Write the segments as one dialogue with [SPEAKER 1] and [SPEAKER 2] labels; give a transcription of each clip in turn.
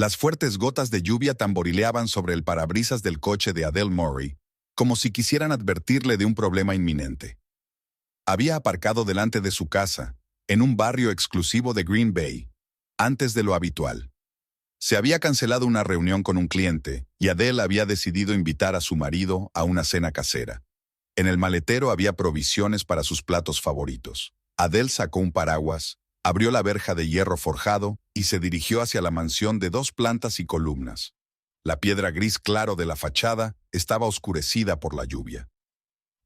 [SPEAKER 1] Las fuertes gotas de lluvia tamborileaban sobre el parabrisas del coche de Adele Murray, como si quisieran advertirle de un problema inminente. Había aparcado delante de su casa, en un barrio exclusivo de Green Bay, antes de lo habitual. Se había cancelado una reunión con un cliente y Adele había decidido invitar a su marido a una cena casera. En el maletero había provisiones para sus platos favoritos. Adele sacó un paraguas, abrió la verja de hierro forjado y se dirigió hacia la mansión de 2 plantas y columnas. La piedra gris claro de la fachada estaba oscurecida por la lluvia.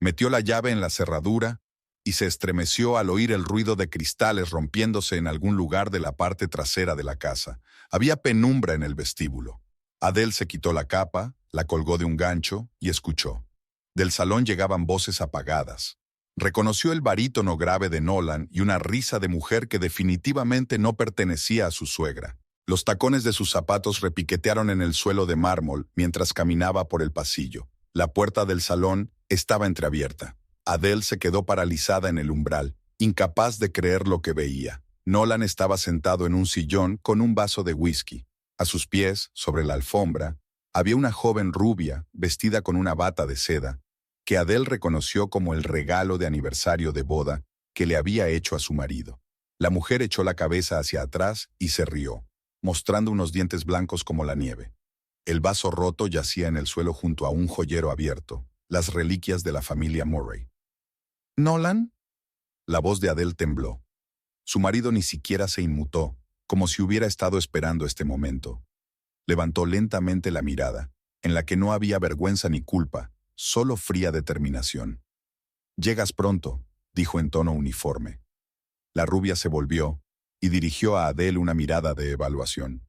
[SPEAKER 1] Metió la llave en la cerradura y se estremeció al oír el ruido de cristales rompiéndose en algún lugar de la parte trasera de la casa. Había penumbra en el vestíbulo. Adele se quitó la capa, la colgó de un gancho y escuchó. Del salón llegaban voces apagadas. Reconoció el barítono grave de Nolan y una risa de mujer que definitivamente no pertenecía a su suegra. Los tacones de sus zapatos repiquetearon en el suelo de mármol mientras caminaba por el pasillo. La puerta del salón estaba entreabierta. Adele se quedó paralizada en el umbral, incapaz de creer lo que veía. Nolan estaba sentado en un sillón con un vaso de whisky. A sus pies, sobre la alfombra, había una joven rubia, vestida con una bata de seda, que Adele reconoció como el regalo de aniversario de boda que le había hecho a su marido. La mujer echó la cabeza hacia atrás y se rió, mostrando unos dientes blancos como la nieve. El vaso roto yacía en el suelo junto a un joyero abierto, las reliquias de la familia Murray. ¿Nolan? La voz de Adele tembló. Su marido ni siquiera se inmutó, como si hubiera estado esperando este momento. Levantó lentamente la mirada, en la que no había vergüenza ni culpa, solo fría determinación. «Llegas pronto», dijo en tono uniforme. La rubia se volvió y dirigió a Adele una mirada de evaluación.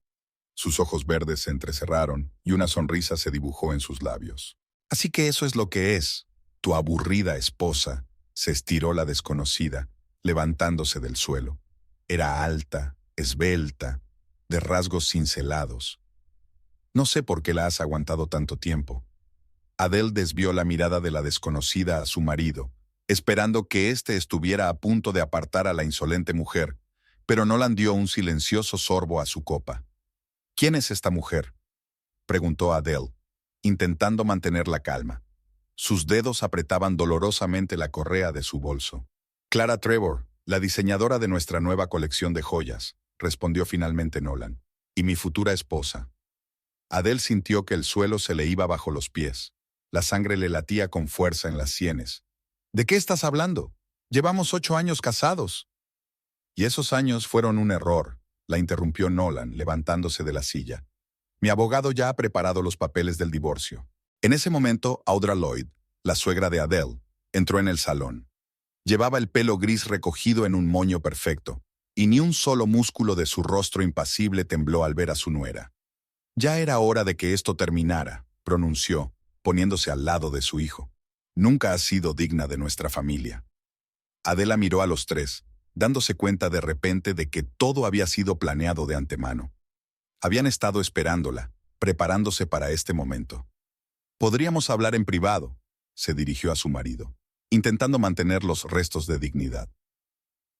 [SPEAKER 1] Sus ojos verdes se entrecerraron y una sonrisa se dibujó en sus labios. «Así que eso es lo que es, tu aburrida esposa», se estiró la desconocida, levantándose del suelo. Era alta, esbelta, de rasgos cincelados. «No sé por qué la has aguantado tanto tiempo». Adele desvió la mirada de la desconocida a su marido, esperando que éste estuviera a punto de apartar a la insolente mujer, pero Nolan dio un silencioso sorbo a su copa. «¿Quién es esta mujer?», preguntó Adele, intentando mantener la calma. Sus dedos apretaban dolorosamente la correa de su bolso. «Clara Trevor, la diseñadora de nuestra nueva colección de joyas», respondió finalmente Nolan. «Y mi futura esposa». Adele sintió que el suelo se le iba bajo los pies. La sangre le latía con fuerza en las sienes. «¿De qué estás hablando? Llevamos 8 años casados». «Y esos años fueron un error», la interrumpió Nolan, levantándose de la silla. «Mi abogado ya ha preparado los papeles del divorcio». En ese momento, Audra Lloyd, la suegra de Adele, entró en el salón. Llevaba el pelo gris recogido en un moño perfecto, y ni un solo músculo de su rostro impasible tembló al ver a su nuera. «Ya era hora de que esto terminara», pronunció, poniéndose al lado de su hijo. «Nunca has sido digna de nuestra familia». Adela miró a los tres, dándose cuenta de repente de que todo había sido planeado de antemano. Habían estado esperándola, preparándose para este momento. «Podríamos hablar en privado», se dirigió a su marido, intentando mantener los restos de dignidad.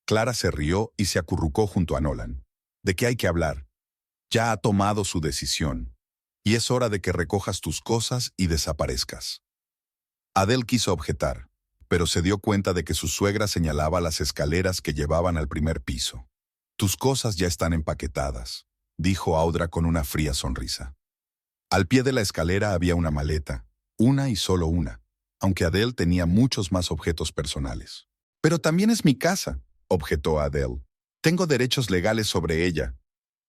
[SPEAKER 1] Clara se rió y se acurrucó junto a Nolan. «¿De qué hay que hablar? Ya ha tomado su decisión, y es hora de que recojas tus cosas y desaparezcas». Adele quiso objetar, pero se dio cuenta de que su suegra señalaba las escaleras que llevaban al primer piso. «Tus cosas ya están empaquetadas», dijo Audra con una fría sonrisa. Al pie de la escalera había una maleta, una y solo una, aunque Adele tenía muchos más objetos personales. «Pero también es mi casa», objetó Adele. «Tengo derechos legales sobre ella».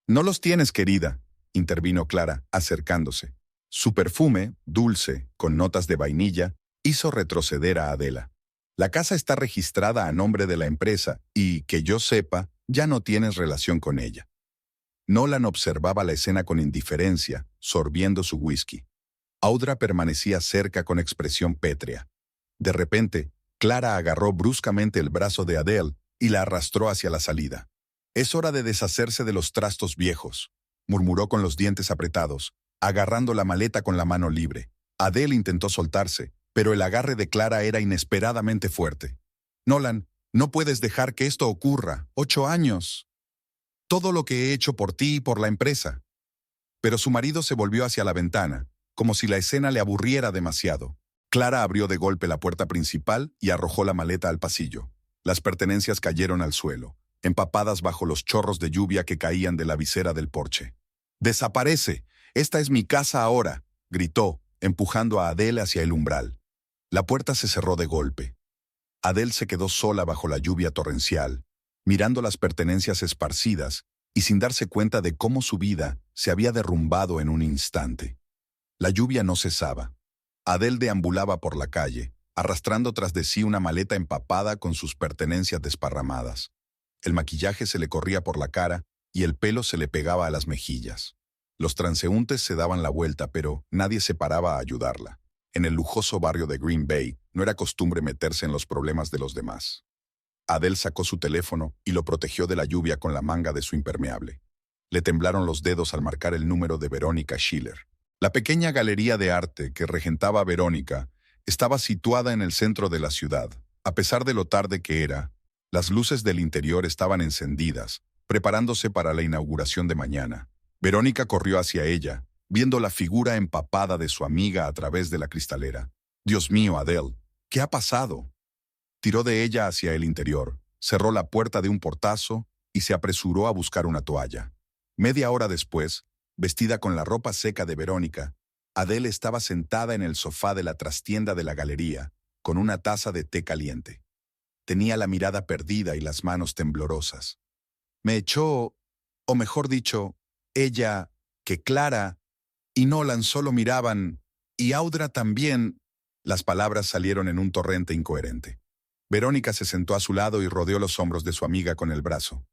[SPEAKER 1] «No los tienes, querida», intervino Clara, acercándose. Su perfume, dulce, con notas de vainilla, hizo retroceder a Adela. «La casa está registrada a nombre de la empresa y, que yo sepa, ya no tienes relación con ella». Nolan observaba la escena con indiferencia, sorbiendo su whisky. Audra permanecía cerca con expresión pétrea. De repente, Clara agarró bruscamente el brazo de Adele y la arrastró hacia la salida. «Es hora de deshacerse de los trastos viejos», murmuró con los dientes apretados, agarrando la maleta con la mano libre. Adele intentó soltarse, pero el agarre de Clara era inesperadamente fuerte. «Nolan, no puedes dejar que esto ocurra. 8 años. Todo lo que he hecho por ti y por la empresa». Pero su marido se volvió hacia la ventana, como si la escena le aburriera demasiado. Clara abrió de golpe la puerta principal y arrojó la maleta al pasillo. Las pertenencias cayeron al suelo, empapadas bajo los chorros de lluvia que caían de la visera del porche. «¡Desaparece! ¡Esta es mi casa ahora!», gritó, empujando a Adele hacia el umbral. La puerta se cerró de golpe. Adele se quedó sola bajo la lluvia torrencial, mirando las pertenencias esparcidas y sin darse cuenta de cómo su vida se había derrumbado en un instante. La lluvia no cesaba. Adele deambulaba por la calle, arrastrando tras de sí una maleta empapada con sus pertenencias desparramadas. El maquillaje se le corría por la cara y el pelo se le pegaba a las mejillas. Los transeúntes se daban la vuelta, pero nadie se paraba a ayudarla. En el lujoso barrio de Green Bay no era costumbre meterse en los problemas de los demás. Adele sacó su teléfono y lo protegió de la lluvia con la manga de su impermeable. Le temblaron los dedos al marcar el número de Verónica Schiller. La pequeña galería de arte que regentaba Verónica estaba situada en el centro de la ciudad. A pesar de lo tarde que era, las luces del interior estaban encendidas, preparándose para la inauguración de mañana. Verónica corrió hacia ella, viendo la figura empapada de su amiga a través de la cristalera. «Dios mío, Adele, ¿qué ha pasado?». Tiró de ella hacia el interior, cerró la puerta de un portazo y se apresuró a buscar una toalla. Media hora después, vestida con la ropa seca de Verónica, Adele estaba sentada en el sofá de la trastienda de la galería, con una taza de té caliente. Tenía la mirada perdida y las manos temblorosas. Me echó, o mejor dicho, ella, que Clara y Nolan solo miraban, y Audra también. Las palabras salieron en un torrente incoherente. Verónica se sentó a su lado y rodeó los hombros de su amiga con el brazo.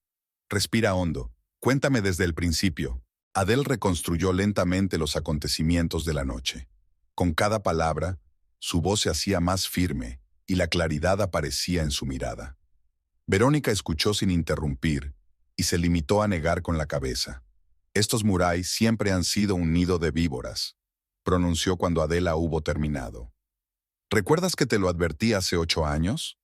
[SPEAKER 1] «Respira hondo. Cuéntame desde el principio». Adele reconstruyó lentamente los acontecimientos de la noche. Con cada palabra, su voz se hacía más firme y la claridad aparecía en su mirada. Verónica escuchó sin interrumpir y se limitó a negar con la cabeza. «Estos Murray siempre han sido un nido de víboras», pronunció cuando Adele hubo terminado. «¿Recuerdas que te lo advertí hace 8 años?»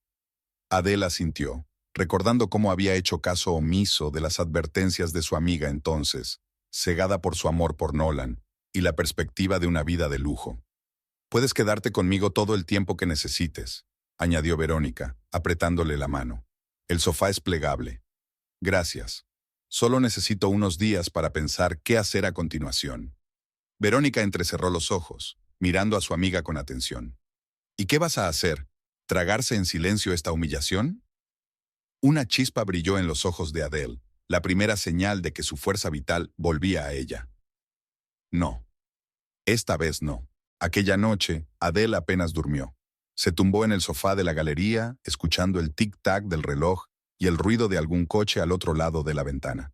[SPEAKER 1] Adele asintió, recordando cómo había hecho caso omiso de las advertencias de su amiga entonces, cegada por su amor por Nolan y la perspectiva de una vida de lujo. «Puedes quedarte conmigo todo el tiempo que necesites», añadió Verónica, apretándole la mano. «El sofá es plegable». «Gracias. Solo necesito unos días para pensar qué hacer a continuación». Verónica entrecerró los ojos, mirando a su amiga con atención. «¿Y qué vas a hacer? ¿Tragarse en silencio esta humillación?». Una chispa brilló en los ojos de Adele, la primera señal de que su fuerza vital volvía a ella. No. Esta vez no. Aquella noche, Adele apenas durmió. Se tumbó en el sofá de la galería, escuchando el tic-tac del reloj y el ruido de algún coche al otro lado de la ventana.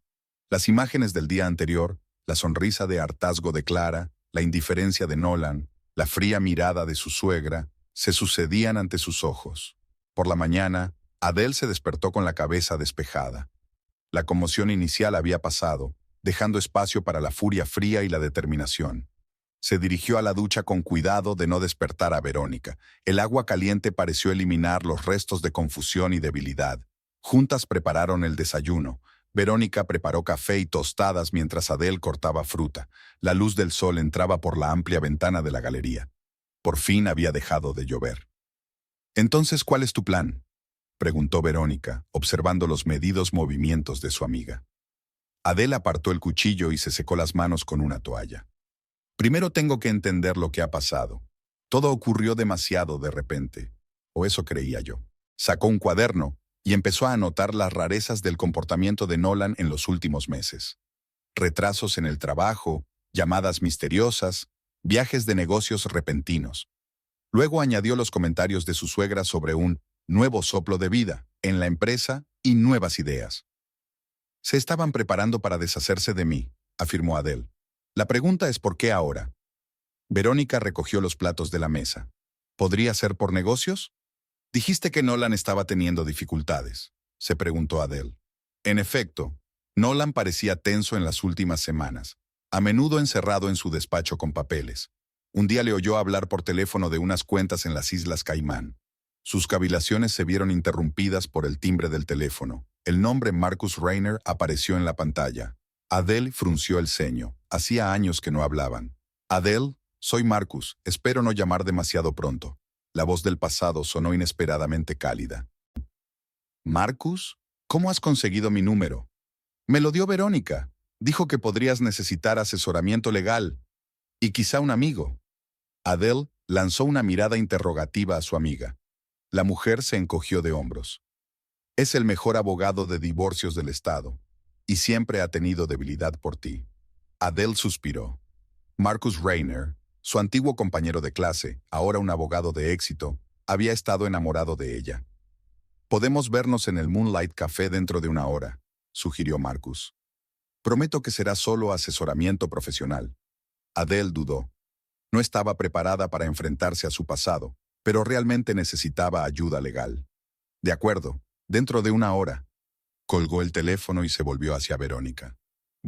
[SPEAKER 1] Las imágenes del día anterior, la sonrisa de hartazgo de Clara, la indiferencia de Nolan, la fría mirada de su suegra, se sucedían ante sus ojos. Por la mañana, Adele se despertó con la cabeza despejada. La conmoción inicial había pasado, dejando espacio para la furia fría y la determinación. Se dirigió a la ducha con cuidado de no despertar a Verónica. El agua caliente pareció eliminar los restos de confusión y debilidad. Juntas prepararon el desayuno. Verónica preparó café y tostadas mientras Adele cortaba fruta. La luz del sol entraba por la amplia ventana de la galería. Por fin había dejado de llover. «Entonces, ¿cuál es tu plan?», preguntó Verónica, observando los medidos movimientos de su amiga. Adele apartó el cuchillo y se secó las manos con una toalla. «Primero tengo que entender lo que ha pasado. Todo ocurrió demasiado de repente, o eso creía yo». Sacó un cuaderno y empezó a anotar las rarezas del comportamiento de Nolan en los últimos meses. Retrasos en el trabajo, llamadas misteriosas, viajes de negocios repentinos. Luego añadió los comentarios de su suegra sobre un nuevo soplo de vida en la empresa y nuevas ideas. «Se estaban preparando para deshacerse de mí», afirmó Adele. «La pregunta es ¿por qué ahora?». Verónica recogió los platos de la mesa. «¿Podría ser por negocios?». «Dijiste que Nolan estaba teniendo dificultades», se preguntó Adele. En efecto, Nolan parecía tenso en las últimas semanas, a menudo encerrado en su despacho con papeles. Un día le oyó hablar por teléfono de unas cuentas en las Islas Caimán. Sus cavilaciones se vieron interrumpidas por el timbre del teléfono. El nombre Marcus Rainer apareció en la pantalla. Adele frunció el ceño, Hacía años que no hablaban. Adele, soy Marcus, espero no llamar demasiado pronto. La voz del pasado sonó inesperadamente cálida. ¿Marcus? ¿Cómo has conseguido mi número? Me lo dio Verónica. Dijo que podrías necesitar asesoramiento legal. Y quizá un amigo. Adele lanzó una mirada interrogativa a su amiga. La mujer se encogió de hombros. Es el mejor abogado de divorcios del estado. Y siempre ha tenido debilidad por ti. Adele suspiró. Marcus Rayner, su antiguo compañero de clase, ahora un abogado de éxito, había estado enamorado de ella. Podemos vernos en el Moonlight Café dentro de una hora, sugirió Marcus. Prometo que será solo asesoramiento profesional. Adele dudó. No estaba preparada para enfrentarse a su pasado, pero realmente necesitaba ayuda legal. De acuerdo, dentro de una hora. Colgó el teléfono y se volvió hacia Verónica.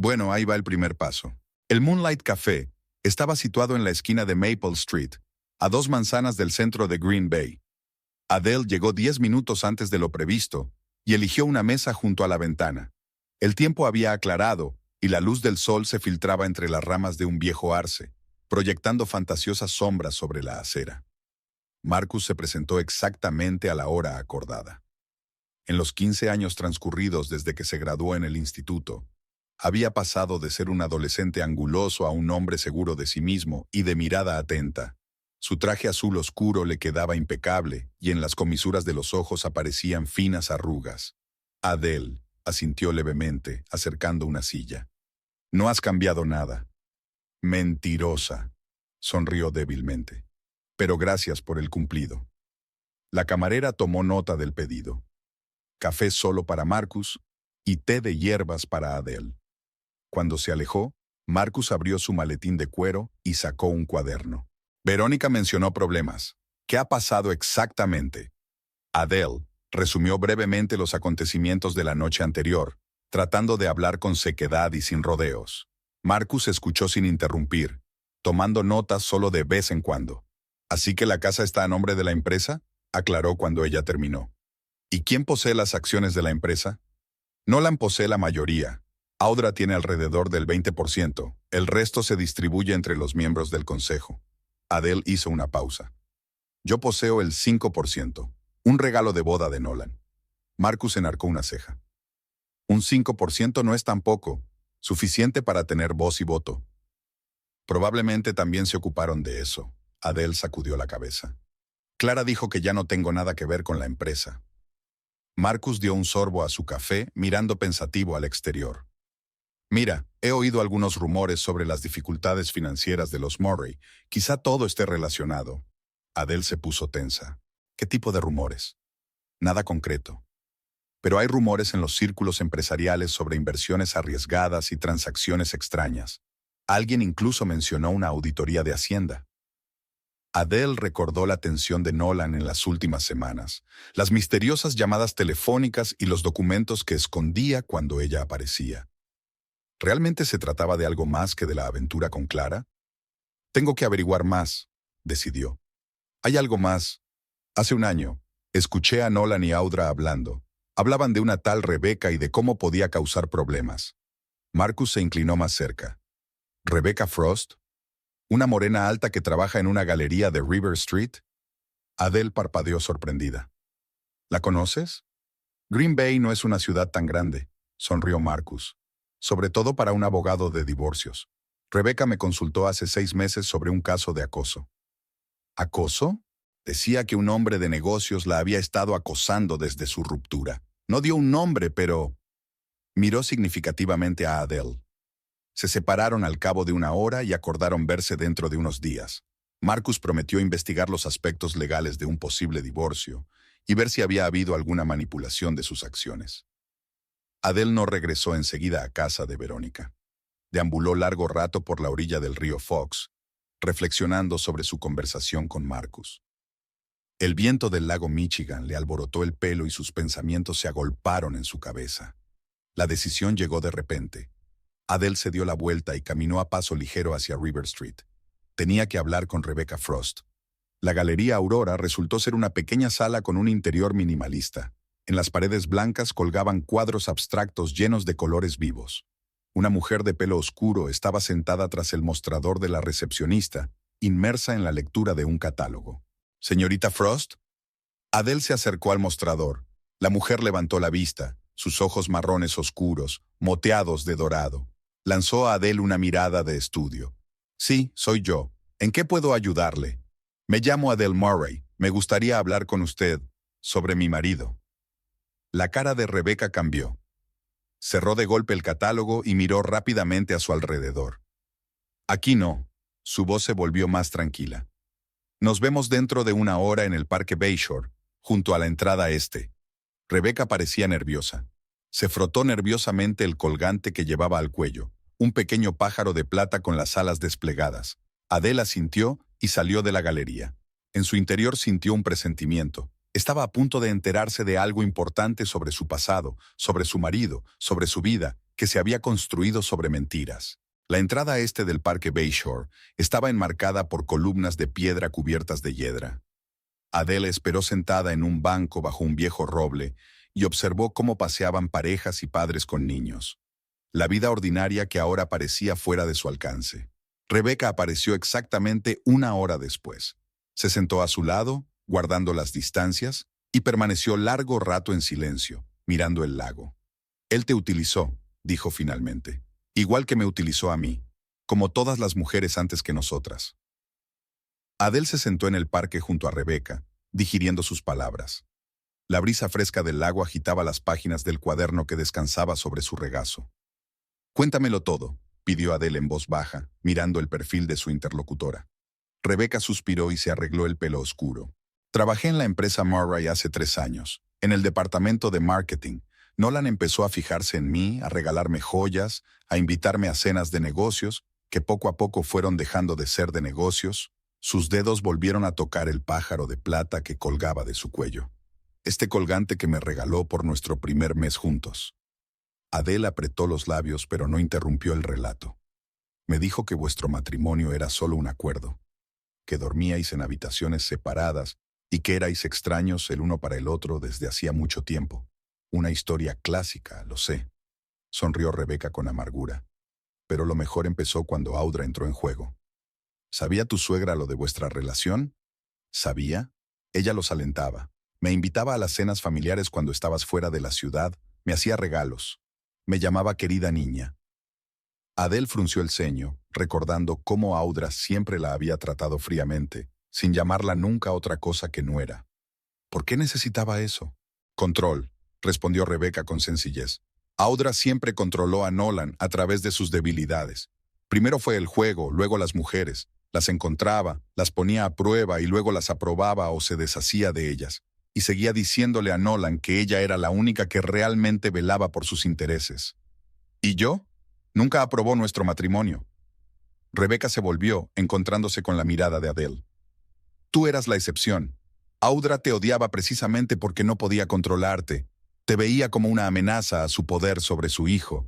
[SPEAKER 1] Bueno, ahí va el primer paso. El Moonlight Café estaba situado en la esquina de Maple Street, a 2 manzanas del centro de Green Bay. Adele llegó 10 minutos antes de lo previsto y eligió una mesa junto a la ventana. El tiempo había aclarado y la luz del sol se filtraba entre las ramas de un viejo arce, proyectando fantasiosas sombras sobre la acera. Marcus se presentó exactamente a la hora acordada. En los 15 años transcurridos desde que se graduó en el instituto, había pasado de ser un adolescente anguloso a un hombre seguro de sí mismo y de mirada atenta. Su traje azul oscuro le quedaba impecable y en las comisuras de los ojos aparecían finas arrugas. Adele asintió levemente, acercando una silla. No has cambiado nada. Mentirosa, sonrió débilmente. Pero gracias por el cumplido. La camarera tomó nota del pedido. Café solo para Marcus y té de hierbas para Adele. Cuando se alejó, Marcus abrió su maletín de cuero y sacó un cuaderno. Verónica mencionó problemas. ¿Qué ha pasado exactamente? Adele resumió brevemente los acontecimientos de la noche anterior, tratando de hablar con sequedad y sin rodeos. Marcus escuchó sin interrumpir, tomando notas solo de vez en cuando. ¿Así que la casa está a nombre de la empresa?, aclaró cuando ella terminó. ¿Y quién posee las acciones de la empresa? Nolan posee la mayoría. Audra tiene alrededor del 20%. El resto se distribuye entre los miembros del consejo. Adele hizo una pausa. Yo poseo el 5%. Un regalo de boda de Nolan. Marcus enarcó una ceja. Un 5% no es tan poco. Suficiente para tener voz y voto. Probablemente también se ocuparon de eso. Adele sacudió la cabeza. Clara dijo que ya no tengo nada que ver con la empresa. Marcus dio un sorbo a su café, mirando pensativo al exterior. Mira, he oído algunos rumores sobre las dificultades financieras de los Murray. Quizá todo esté relacionado. Adele se puso tensa. ¿Qué tipo de rumores? Nada concreto. Pero hay rumores en los círculos empresariales sobre inversiones arriesgadas y transacciones extrañas. Alguien incluso mencionó una auditoría de Hacienda. Adele recordó la tensión de Nolan en las últimas semanas, las misteriosas llamadas telefónicas y los documentos que escondía cuando ella aparecía. ¿Realmente se trataba de algo más que de la aventura con Clara? Tengo que averiguar más, decidió. Hay algo más. Hace un año, escuché a Nolan y Audra hablando. Hablaban de una tal Rebecca y de cómo podía causar problemas. Marcus se inclinó más cerca. ¿Rebecca Frost? ¿Una morena alta que trabaja en una galería de River Street? Adele parpadeó sorprendida. ¿La conoces? Green Bay no es una ciudad tan grande, sonrió Marcus. Sobre todo para un abogado de divorcios. Rebecca me consultó hace 6 meses sobre un caso de acoso. ¿Acoso? Decía que un hombre de negocios la había estado acosando desde su ruptura. No dio un nombre, pero... Miró significativamente a Adele. Se separaron al cabo de una hora y acordaron verse dentro de unos días. Marcus prometió investigar los aspectos legales de un posible divorcio y ver si había habido alguna manipulación de sus acciones. Adele no regresó enseguida a casa de Verónica. Deambuló largo rato por la orilla del río Fox, reflexionando sobre su conversación con Marcus. El viento del lago Michigan le alborotó el pelo y sus pensamientos se agolparon en su cabeza. La decisión llegó de repente. Adele se dio la vuelta y caminó a paso ligero hacia River Street. Tenía que hablar con Rebecca Frost. La Galería Aurora resultó ser una pequeña sala con un interior minimalista. En las paredes blancas colgaban cuadros abstractos llenos de colores vivos. Una mujer de pelo oscuro estaba sentada tras el mostrador de la recepcionista, inmersa en la lectura de un catálogo. «¿Señorita Frost?» Adele se acercó al mostrador. La mujer levantó la vista, sus ojos marrones oscuros, moteados de dorado. Lanzó a Adele una mirada de estudio. «Sí, soy yo. ¿En qué puedo ayudarle?» «Me llamo Adele Murray. Me gustaría hablar con usted sobre mi marido». La cara de Rebecca cambió. Cerró de golpe el catálogo y miró rápidamente a su alrededor. «Aquí no». Su voz se volvió más tranquila. «Nos vemos dentro de una hora en el Parque Bayshore, junto a la entrada este». Rebecca parecía nerviosa. Se frotó nerviosamente el colgante que llevaba al cuello, un pequeño pájaro de plata con las alas desplegadas. Adele asintió y salió de la galería. En su interior sintió un presentimiento. Estaba a punto de enterarse de algo importante sobre su pasado, sobre su marido, sobre su vida, que se había construido sobre mentiras. La entrada este del Parque Bayshore estaba enmarcada por columnas de piedra cubiertas de hiedra. Adele esperó sentada en un banco bajo un viejo roble y observó cómo paseaban parejas y padres con niños. La vida ordinaria que ahora parecía fuera de su alcance. Rebecca apareció exactamente una hora después. Se sentó a su lado, guardando las distancias, y permaneció largo rato en silencio, mirando el lago. «Él te utilizó», dijo finalmente, «igual que me utilizó a mí, como todas las mujeres antes que nosotras». Adele se sentó en el parque junto a Rebecca, digiriendo sus palabras. La brisa fresca del lago agitaba las páginas del cuaderno que descansaba sobre su regazo. «Cuéntamelo todo», pidió Adele en voz baja, mirando el perfil de su interlocutora. Rebecca suspiró y se arregló el pelo oscuro. «Trabajé en la empresa Murray hace 3 años, en el departamento de marketing. Nolan empezó a fijarse en mí, a regalarme joyas, a invitarme a cenas de negocios, que poco a poco fueron dejando de ser de negocios». Sus dedos volvieron a tocar el pájaro de plata que colgaba de su cuello. «Este colgante que me regaló por nuestro primer mes juntos». Adele apretó los labios, pero no interrumpió el relato. «Me dijo que vuestro matrimonio era solo un acuerdo, que dormíais en habitaciones separadas y que erais extraños el uno para el otro desde hacía mucho tiempo. Una historia clásica, lo sé». Sonrió Rebecca con amargura. «Pero lo mejor empezó cuando Audra entró en juego». «¿Sabía tu suegra lo de vuestra relación?» «¿Sabía?» Ella los alentaba. Me invitaba a las cenas familiares cuando estabas fuera de la ciudad, me hacía regalos. Me llamaba querida niña». Adele frunció el ceño, recordando cómo Audra siempre la había tratado fríamente, sin llamarla nunca otra cosa que nuera. ¿Por qué necesitaba eso? «Control», respondió Rebecca con sencillez. «Audra siempre controló a Nolan a través de sus debilidades. Primero fue el juego, luego las mujeres. Las encontraba, las ponía a prueba y luego las aprobaba o se deshacía de ellas. Y seguía diciéndole a Nolan que ella era la única que realmente velaba por sus intereses. ¿Y yo? Nunca aprobó nuestro matrimonio». Rebecca se volvió, encontrándose con la mirada de Adele. «Tú eras la excepción. Audra te odiaba precisamente porque no podía controlarte. Te veía como una amenaza a su poder sobre su hijo».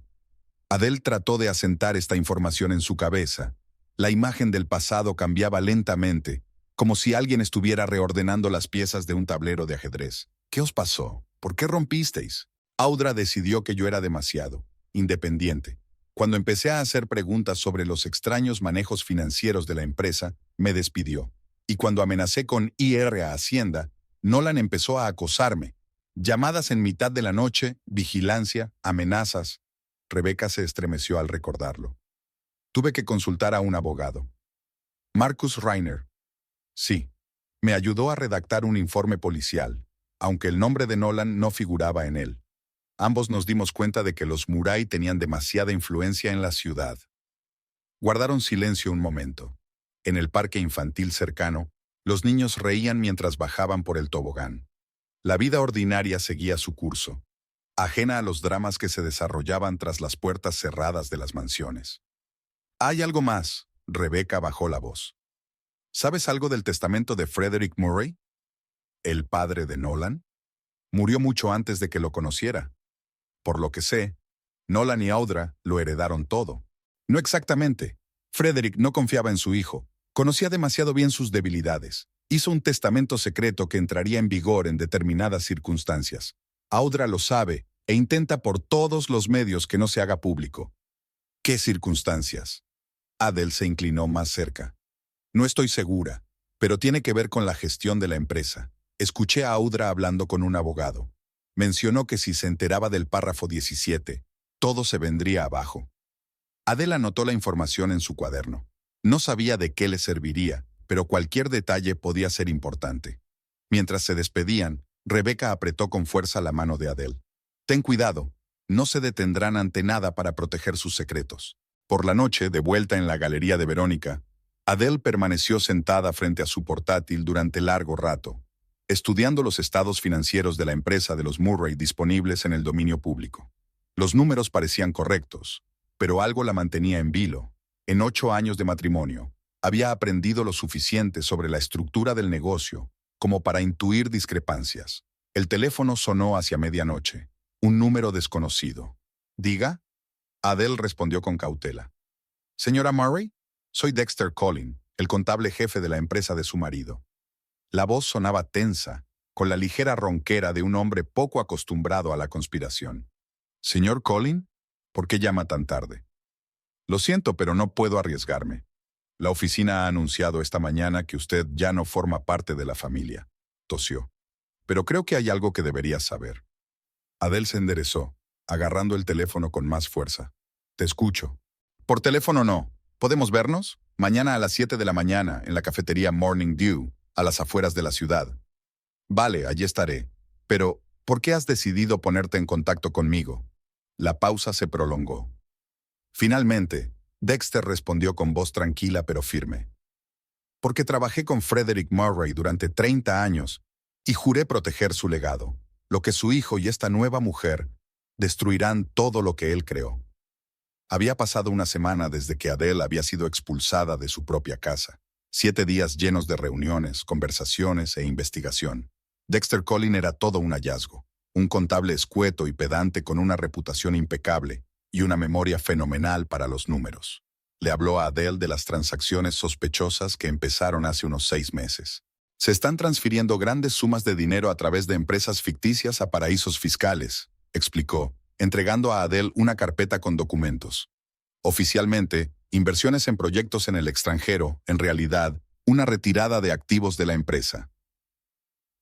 [SPEAKER 1] Adele trató de asentar esta información en su cabeza. La imagen del pasado cambiaba lentamente, como si alguien estuviera reordenando las piezas de un tablero de ajedrez. «¿Qué os pasó? ¿Por qué rompisteis?» «Audra decidió que yo era demasiado independiente. Cuando empecé a hacer preguntas sobre los extraños manejos financieros de la empresa, me despidió. Y cuando amenacé con ir a Hacienda, Nolan empezó a acosarme. Llamadas en mitad de la noche, vigilancia, amenazas». Rebecca se estremeció al recordarlo. «Tuve que consultar a un abogado. Marcus Reiner». «Sí. Me ayudó a redactar un informe policial, aunque el nombre de Nolan no figuraba en él. Ambos nos dimos cuenta de que los Murray tenían demasiada influencia en la ciudad». Guardaron silencio un momento. En el parque infantil cercano, los niños reían mientras bajaban por el tobogán. La vida ordinaria seguía su curso, ajena a los dramas que se desarrollaban tras las puertas cerradas de las mansiones. «Hay algo más», Rebecca bajó la voz. «¿Sabes algo del testamento de Frederick Murray? ¿El padre de Nolan? Murió mucho antes de que lo conociera. Por lo que sé, Nolan y Audra lo heredaron todo». «No exactamente. Frederick no confiaba en su hijo. Conocía demasiado bien sus debilidades. Hizo un testamento secreto que entraría en vigor en determinadas circunstancias. Audra lo sabe e intenta por todos los medios que no se haga público. ¿Qué circunstancias? Adele se inclinó más cerca. No estoy segura, pero tiene que ver con la gestión de la empresa. Escuché a Audra hablando con un abogado. Mencionó que si se enteraba del párrafo 17, todo se vendría abajo. Adele anotó la información en su cuaderno. No sabía de qué le serviría, pero cualquier detalle podía ser importante. Mientras se despedían, Rebecca apretó con fuerza la mano de Adele. Ten cuidado, no se detendrán ante nada para proteger sus secretos. Por la noche, de vuelta en la galería de Verónica, Adele permaneció sentada frente a su portátil durante largo rato, estudiando los estados financieros de la empresa de los Murray disponibles en el dominio público. Los números parecían correctos, pero algo la mantenía en vilo. En 8 años de matrimonio, había aprendido lo suficiente sobre la estructura del negocio como para intuir discrepancias. El teléfono sonó hacia medianoche. Un número desconocido. ¿Diga? Adele respondió con cautela. Señora Murray, soy Dexter Collin, el contable jefe de la empresa de su marido. La voz sonaba tensa, con la ligera ronquera de un hombre poco acostumbrado a la conspiración. Señor Collin, ¿por qué llama tan tarde? Lo siento, pero no puedo arriesgarme. La oficina ha anunciado esta mañana que usted ya no forma parte de la familia. Tosió. Pero creo que hay algo que deberías saber. Adele se enderezó, agarrando el teléfono con más fuerza. Te escucho. Por teléfono no. ¿Podemos vernos? Mañana a las 7 de la mañana, en la cafetería Morning Dew, a las afueras de la ciudad. Vale, allí estaré. Pero, ¿por qué has decidido ponerte en contacto conmigo? La pausa se prolongó. Finalmente, Dexter respondió con voz tranquila pero firme. Porque trabajé con Frederick Murray durante 30 años y juré proteger su legado, lo que su hijo y esta nueva mujer destruirán todo lo que él creó. Había pasado una semana desde que Adele había sido expulsada de su propia casa. 7 días llenos de reuniones, conversaciones e investigación. Dexter Collin era todo un hallazgo, un contable escueto y pedante con una reputación impecable y una memoria fenomenal para los números. Le habló a Adele de las transacciones sospechosas que empezaron hace unos 6 meses. Se están transfiriendo grandes sumas de dinero a través de empresas ficticias a paraísos fiscales, explicó, entregando a Adele una carpeta con documentos. Oficialmente, inversiones en proyectos en el extranjero, en realidad, una retirada de activos de la empresa.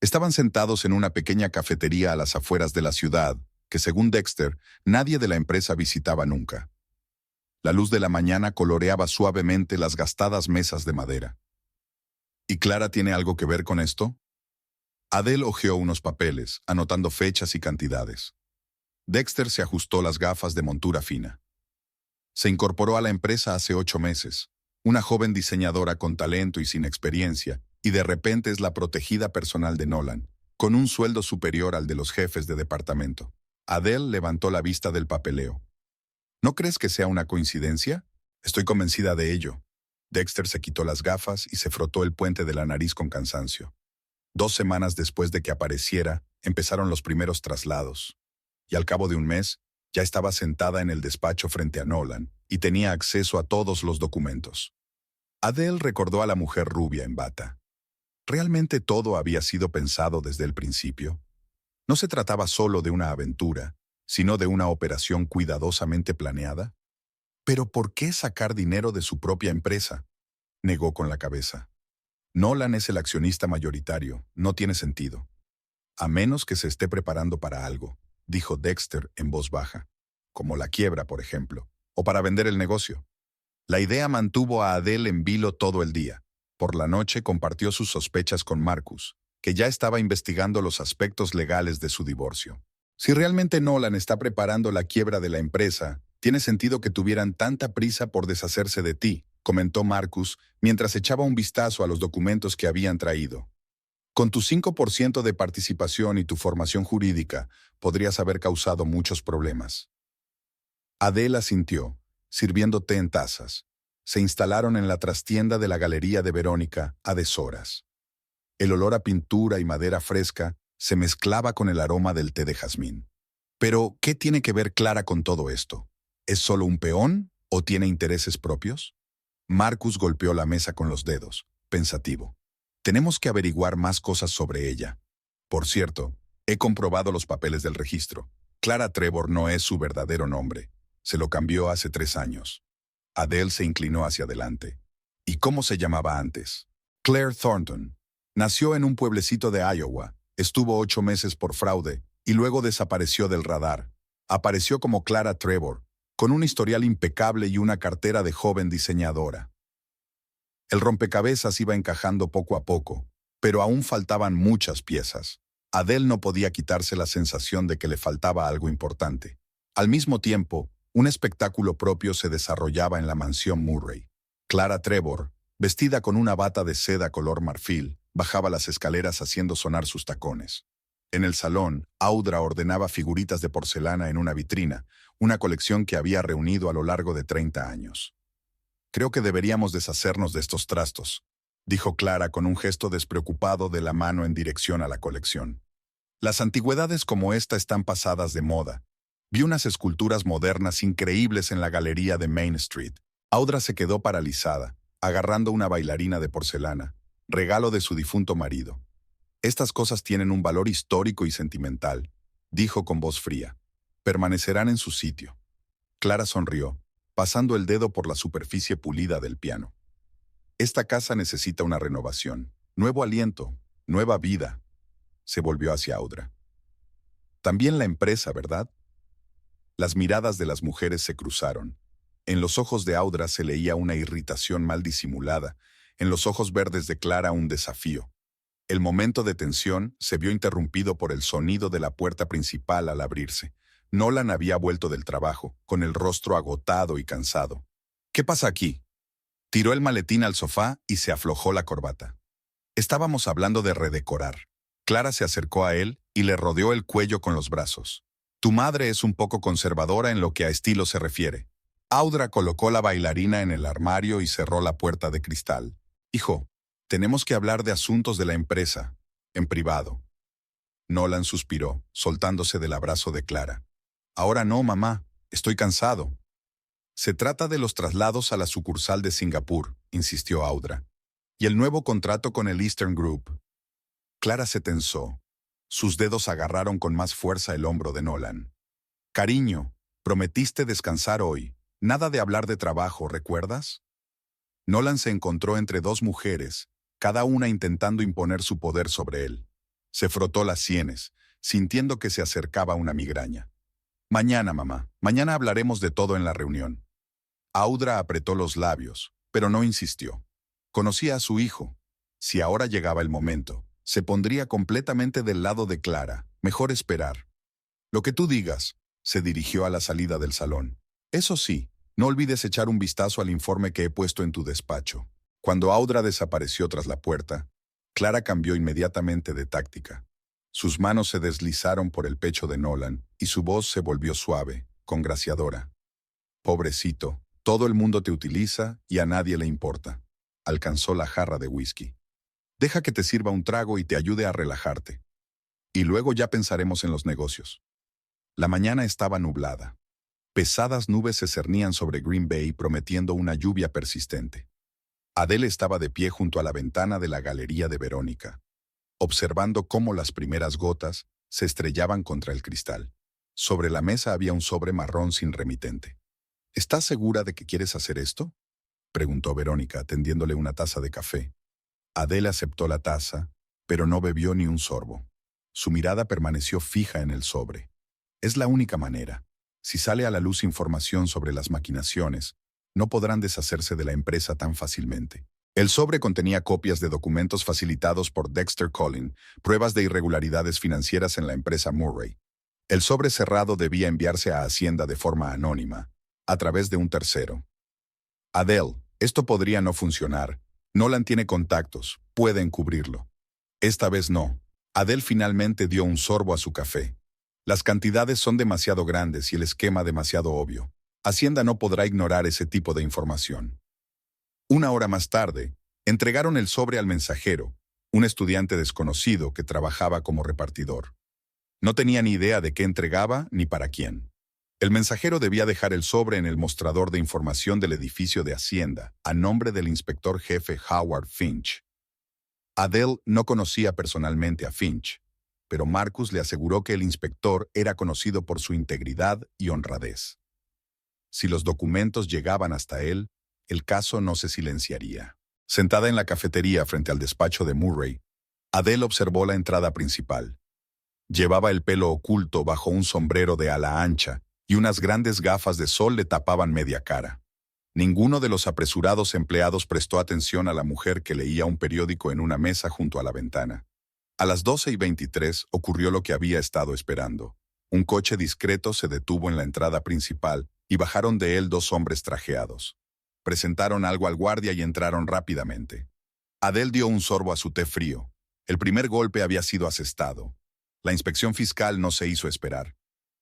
[SPEAKER 1] Estaban sentados en una pequeña cafetería a las afueras de la ciudad, que según Dexter, nadie de la empresa visitaba nunca. La luz de la mañana coloreaba suavemente las gastadas mesas de madera. ¿Y Clara tiene algo que ver con esto? Adele hojeó unos papeles, anotando fechas y cantidades. Dexter se ajustó las gafas de montura fina. Se incorporó a la empresa hace 8 meses, una joven diseñadora con talento y sin experiencia, y de repente es la protegida personal de Nolan, con un sueldo superior al de los jefes de departamento. Adele levantó la vista del papeleo. ¿No crees que sea una coincidencia? Estoy convencida de ello. Dexter se quitó las gafas y se frotó el puente de la nariz con cansancio. 2 semanas después de que apareciera, empezaron los primeros traslados. Y al cabo de un mes, ya estaba sentada en el despacho frente a Nolan y tenía acceso a todos los documentos. Adele recordó a la mujer rubia en bata. ¿Realmente todo había sido pensado desde el principio? ¿No se trataba solo de una aventura, sino de una operación cuidadosamente planeada? ¿Pero por qué sacar dinero de su propia empresa? Negó con la cabeza. Nolan es el accionista mayoritario, no tiene sentido. A menos que se esté preparando para algo, dijo Dexter en voz baja, como la quiebra, por ejemplo, o para vender el negocio. La idea mantuvo a Adele en vilo todo el día. Por la noche compartió sus sospechas con Marcus, que ya estaba investigando los aspectos legales de su divorcio. Si realmente Nolan está preparando la quiebra de la empresa, tiene sentido que tuvieran tanta prisa por deshacerse de ti, comentó Marcus mientras echaba un vistazo a los documentos que habían traído. Con tu 5% de participación y tu formación jurídica, podrías haber causado muchos problemas. Adele asintió, sirviendo té en tazas. Se instalaron en la trastienda de la galería de Verónica a deshoras. El olor a pintura y madera fresca se mezclaba con el aroma del té de jazmín. Pero, ¿qué tiene que ver Clara con todo esto? ¿Es solo un peón o tiene intereses propios? Marcus golpeó la mesa con los dedos, pensativo. Tenemos que averiguar más cosas sobre ella. Por cierto, he comprobado los papeles del registro. Clara Trevor no es su verdadero nombre. Se lo cambió hace 3 años. Adele se inclinó hacia adelante. ¿Y cómo se llamaba antes? Claire Thornton. Nació en un pueblecito de Iowa. Estuvo 8 meses por fraude y luego desapareció del radar. Apareció como Clara Trevor, con un historial impecable y una cartera de joven diseñadora. El rompecabezas iba encajando poco a poco, pero aún faltaban muchas piezas. Adele no podía quitarse la sensación de que le faltaba algo importante. Al mismo tiempo, un espectáculo propio se desarrollaba en la mansión Murray. Clara Trevor, vestida con una bata de seda color marfil, bajaba las escaleras haciendo sonar sus tacones. En el salón, Audra ordenaba figuritas de porcelana en una vitrina, una colección que había reunido a lo largo de 30 años. «Creo que deberíamos deshacernos de estos trastos», dijo Clara con un gesto despreocupado de la mano en dirección a la colección. «Las antigüedades como esta están pasadas de moda». Vi unas esculturas modernas increíbles en la galería de Main Street. Audra se quedó paralizada, agarrando una bailarina de porcelana, regalo de su difunto marido. «Estas cosas tienen un valor histórico y sentimental», dijo con voz fría. «Permanecerán en su sitio». Clara sonrió, pasando el dedo por la superficie pulida del piano. «Esta casa necesita una renovación, nuevo aliento, nueva vida». Se volvió hacia Audra. «También la empresa, ¿verdad?». Las miradas de las mujeres se cruzaron. En los ojos de Audra se leía una irritación mal disimulada, en los ojos verdes de Clara un desafío. El momento de tensión se vio interrumpido por el sonido de la puerta principal al abrirse. Nolan había vuelto del trabajo, con el rostro agotado y cansado. «¿Qué pasa aquí?». Tiró el maletín al sofá y se aflojó la corbata. «Estábamos hablando de redecorar». Clara se acercó a él y le rodeó el cuello con los brazos. «Tu madre es un poco conservadora en lo que a estilo se refiere». Audra colocó la bailarina en el armario y cerró la puerta de cristal. «Hijo, tenemos que hablar de asuntos de la empresa, en privado». Nolan suspiró, soltándose del abrazo de Clara. «Ahora no, mamá. Estoy cansado». «Se trata de los traslados a la sucursal de Singapur», insistió Audra. «Y el nuevo contrato con el Eastern Group». Clara se tensó. Sus dedos agarraron con más fuerza el hombro de Nolan. «Cariño, prometiste descansar hoy. Nada de hablar de trabajo, ¿recuerdas?». Nolan se encontró entre dos mujeres, cada una intentando imponer su poder sobre él. Se frotó las sienes, sintiendo que se acercaba una migraña. «Mañana, mamá. Mañana hablaremos de todo en la reunión». Audra apretó los labios, pero no insistió. Conocía a su hijo. Si ahora llegaba el momento, se pondría completamente del lado de Clara. Mejor esperar. «Lo que tú digas», se dirigió a la salida del salón. «Eso sí, no olvides echar un vistazo al informe que he puesto en tu despacho». Cuando Audra desapareció tras la puerta, Clara cambió inmediatamente de táctica. Sus manos se deslizaron por el pecho de Nolan y su voz se volvió suave, congraciadora. «Pobrecito, todo el mundo te utiliza y a nadie le importa». Alcanzó la jarra de whisky. «Deja que te sirva un trago y te ayude a relajarte. Y luego ya pensaremos en los negocios». La mañana estaba nublada. Pesadas nubes se cernían sobre Green Bay prometiendo una lluvia persistente. Adele estaba de pie junto a la ventana de la galería de Verónica, observando cómo las primeras gotas se estrellaban contra el cristal. Sobre la mesa había un sobre marrón sin remitente. «¿Estás segura de que quieres hacer esto?», preguntó Verónica, tendiéndole una taza de café. Adele aceptó la taza, pero no bebió ni un sorbo. Su mirada permaneció fija en el sobre. «Es la única manera. Si sale a la luz información sobre las maquinaciones, no podrán deshacerse de la empresa tan fácilmente». El sobre contenía copias de documentos facilitados por Dexter Collin, pruebas de irregularidades financieras en la empresa Murray. El sobre cerrado debía enviarse a Hacienda de forma anónima, a través de un tercero. «Adele, esto podría no funcionar. Nolan tiene contactos, puede encubrirlo». «Esta vez no». Adele finalmente dio un sorbo a su café. «Las cantidades son demasiado grandes y el esquema demasiado obvio. Hacienda no podrá ignorar ese tipo de información». Una hora más tarde, entregaron el sobre al mensajero, un estudiante desconocido que trabajaba como repartidor. No tenía ni idea de qué entregaba ni para quién. El mensajero debía dejar el sobre en el mostrador de información del edificio de Hacienda, a nombre del inspector jefe Howard Finch. Adele no conocía personalmente a Finch, pero Marcus le aseguró que el inspector era conocido por su integridad y honradez. Si los documentos llegaban hasta él, el caso no se silenciaría. Sentada en la cafetería frente al despacho de Murray, Adele observó la entrada principal. Llevaba el pelo oculto bajo un sombrero de ala ancha y unas grandes gafas de sol le tapaban media cara. Ninguno de los apresurados empleados prestó atención a la mujer que leía un periódico en una mesa junto a la ventana. A las 12:23 ocurrió lo que había estado esperando. Un coche discreto se detuvo en la entrada principal y bajaron de él dos hombres trajeados. Presentaron algo al guardia y entraron rápidamente. Adele dio un sorbo a su té frío. El primer golpe había sido asestado. La inspección fiscal no se hizo esperar.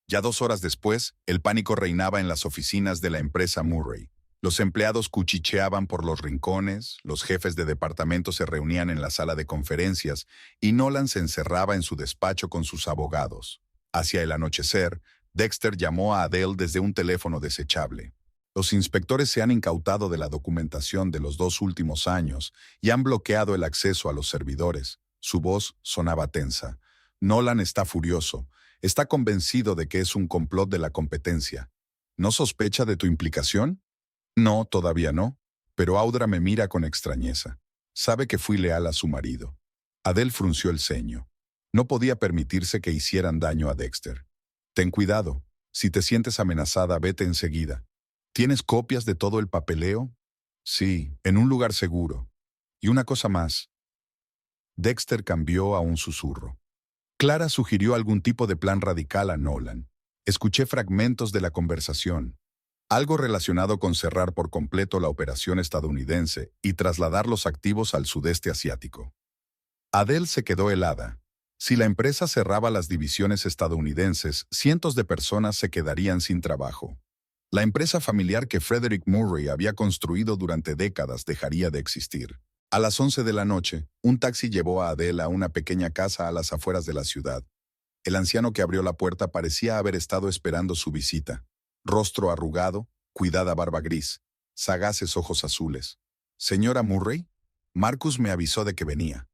[SPEAKER 1] Ya 2 horas después, el pánico reinaba en las oficinas de la empresa Murray. Los empleados cuchicheaban por los rincones, los jefes de departamento se reunían en la sala de conferencias y Nolan se encerraba en su despacho con sus abogados. Hacia el anochecer, Dexter llamó a Adele desde un teléfono desechable. Los inspectores se han incautado de la documentación de los 2 últimos años y han bloqueado el acceso a los servidores. Su voz sonaba tensa. Nolan está furioso. Está convencido de que es un complot de la competencia. ¿No sospecha de tu implicación? No, todavía no. Pero Audra me mira con extrañeza. Sabe que fui leal a su marido. Adele frunció el ceño. No podía permitirse que hicieran daño a Dexter. Ten cuidado. Si te sientes amenazada, vete enseguida. ¿Tienes copias de todo el papeleo? Sí, en un lugar seguro. Y una cosa más. Dexter cambió a un susurro. Clara sugirió algún tipo de plan radical a Nolan. Escuché fragmentos de la conversación. Algo relacionado con cerrar por completo la operación estadounidense y trasladar los activos al sudeste asiático. Adele se quedó helada. Si la empresa cerraba las divisiones estadounidenses, cientos de personas se quedarían sin trabajo. La empresa familiar que Frederick Murray había construido durante décadas dejaría de existir. A las 11 de la noche, un taxi llevó a Adele a una pequeña casa a las afueras de la ciudad. El anciano que abrió la puerta parecía haber estado esperando su visita. Rostro arrugado, cuidada barba gris, sagaces ojos azules. «Señora Murray, Marcus me avisó de que venía».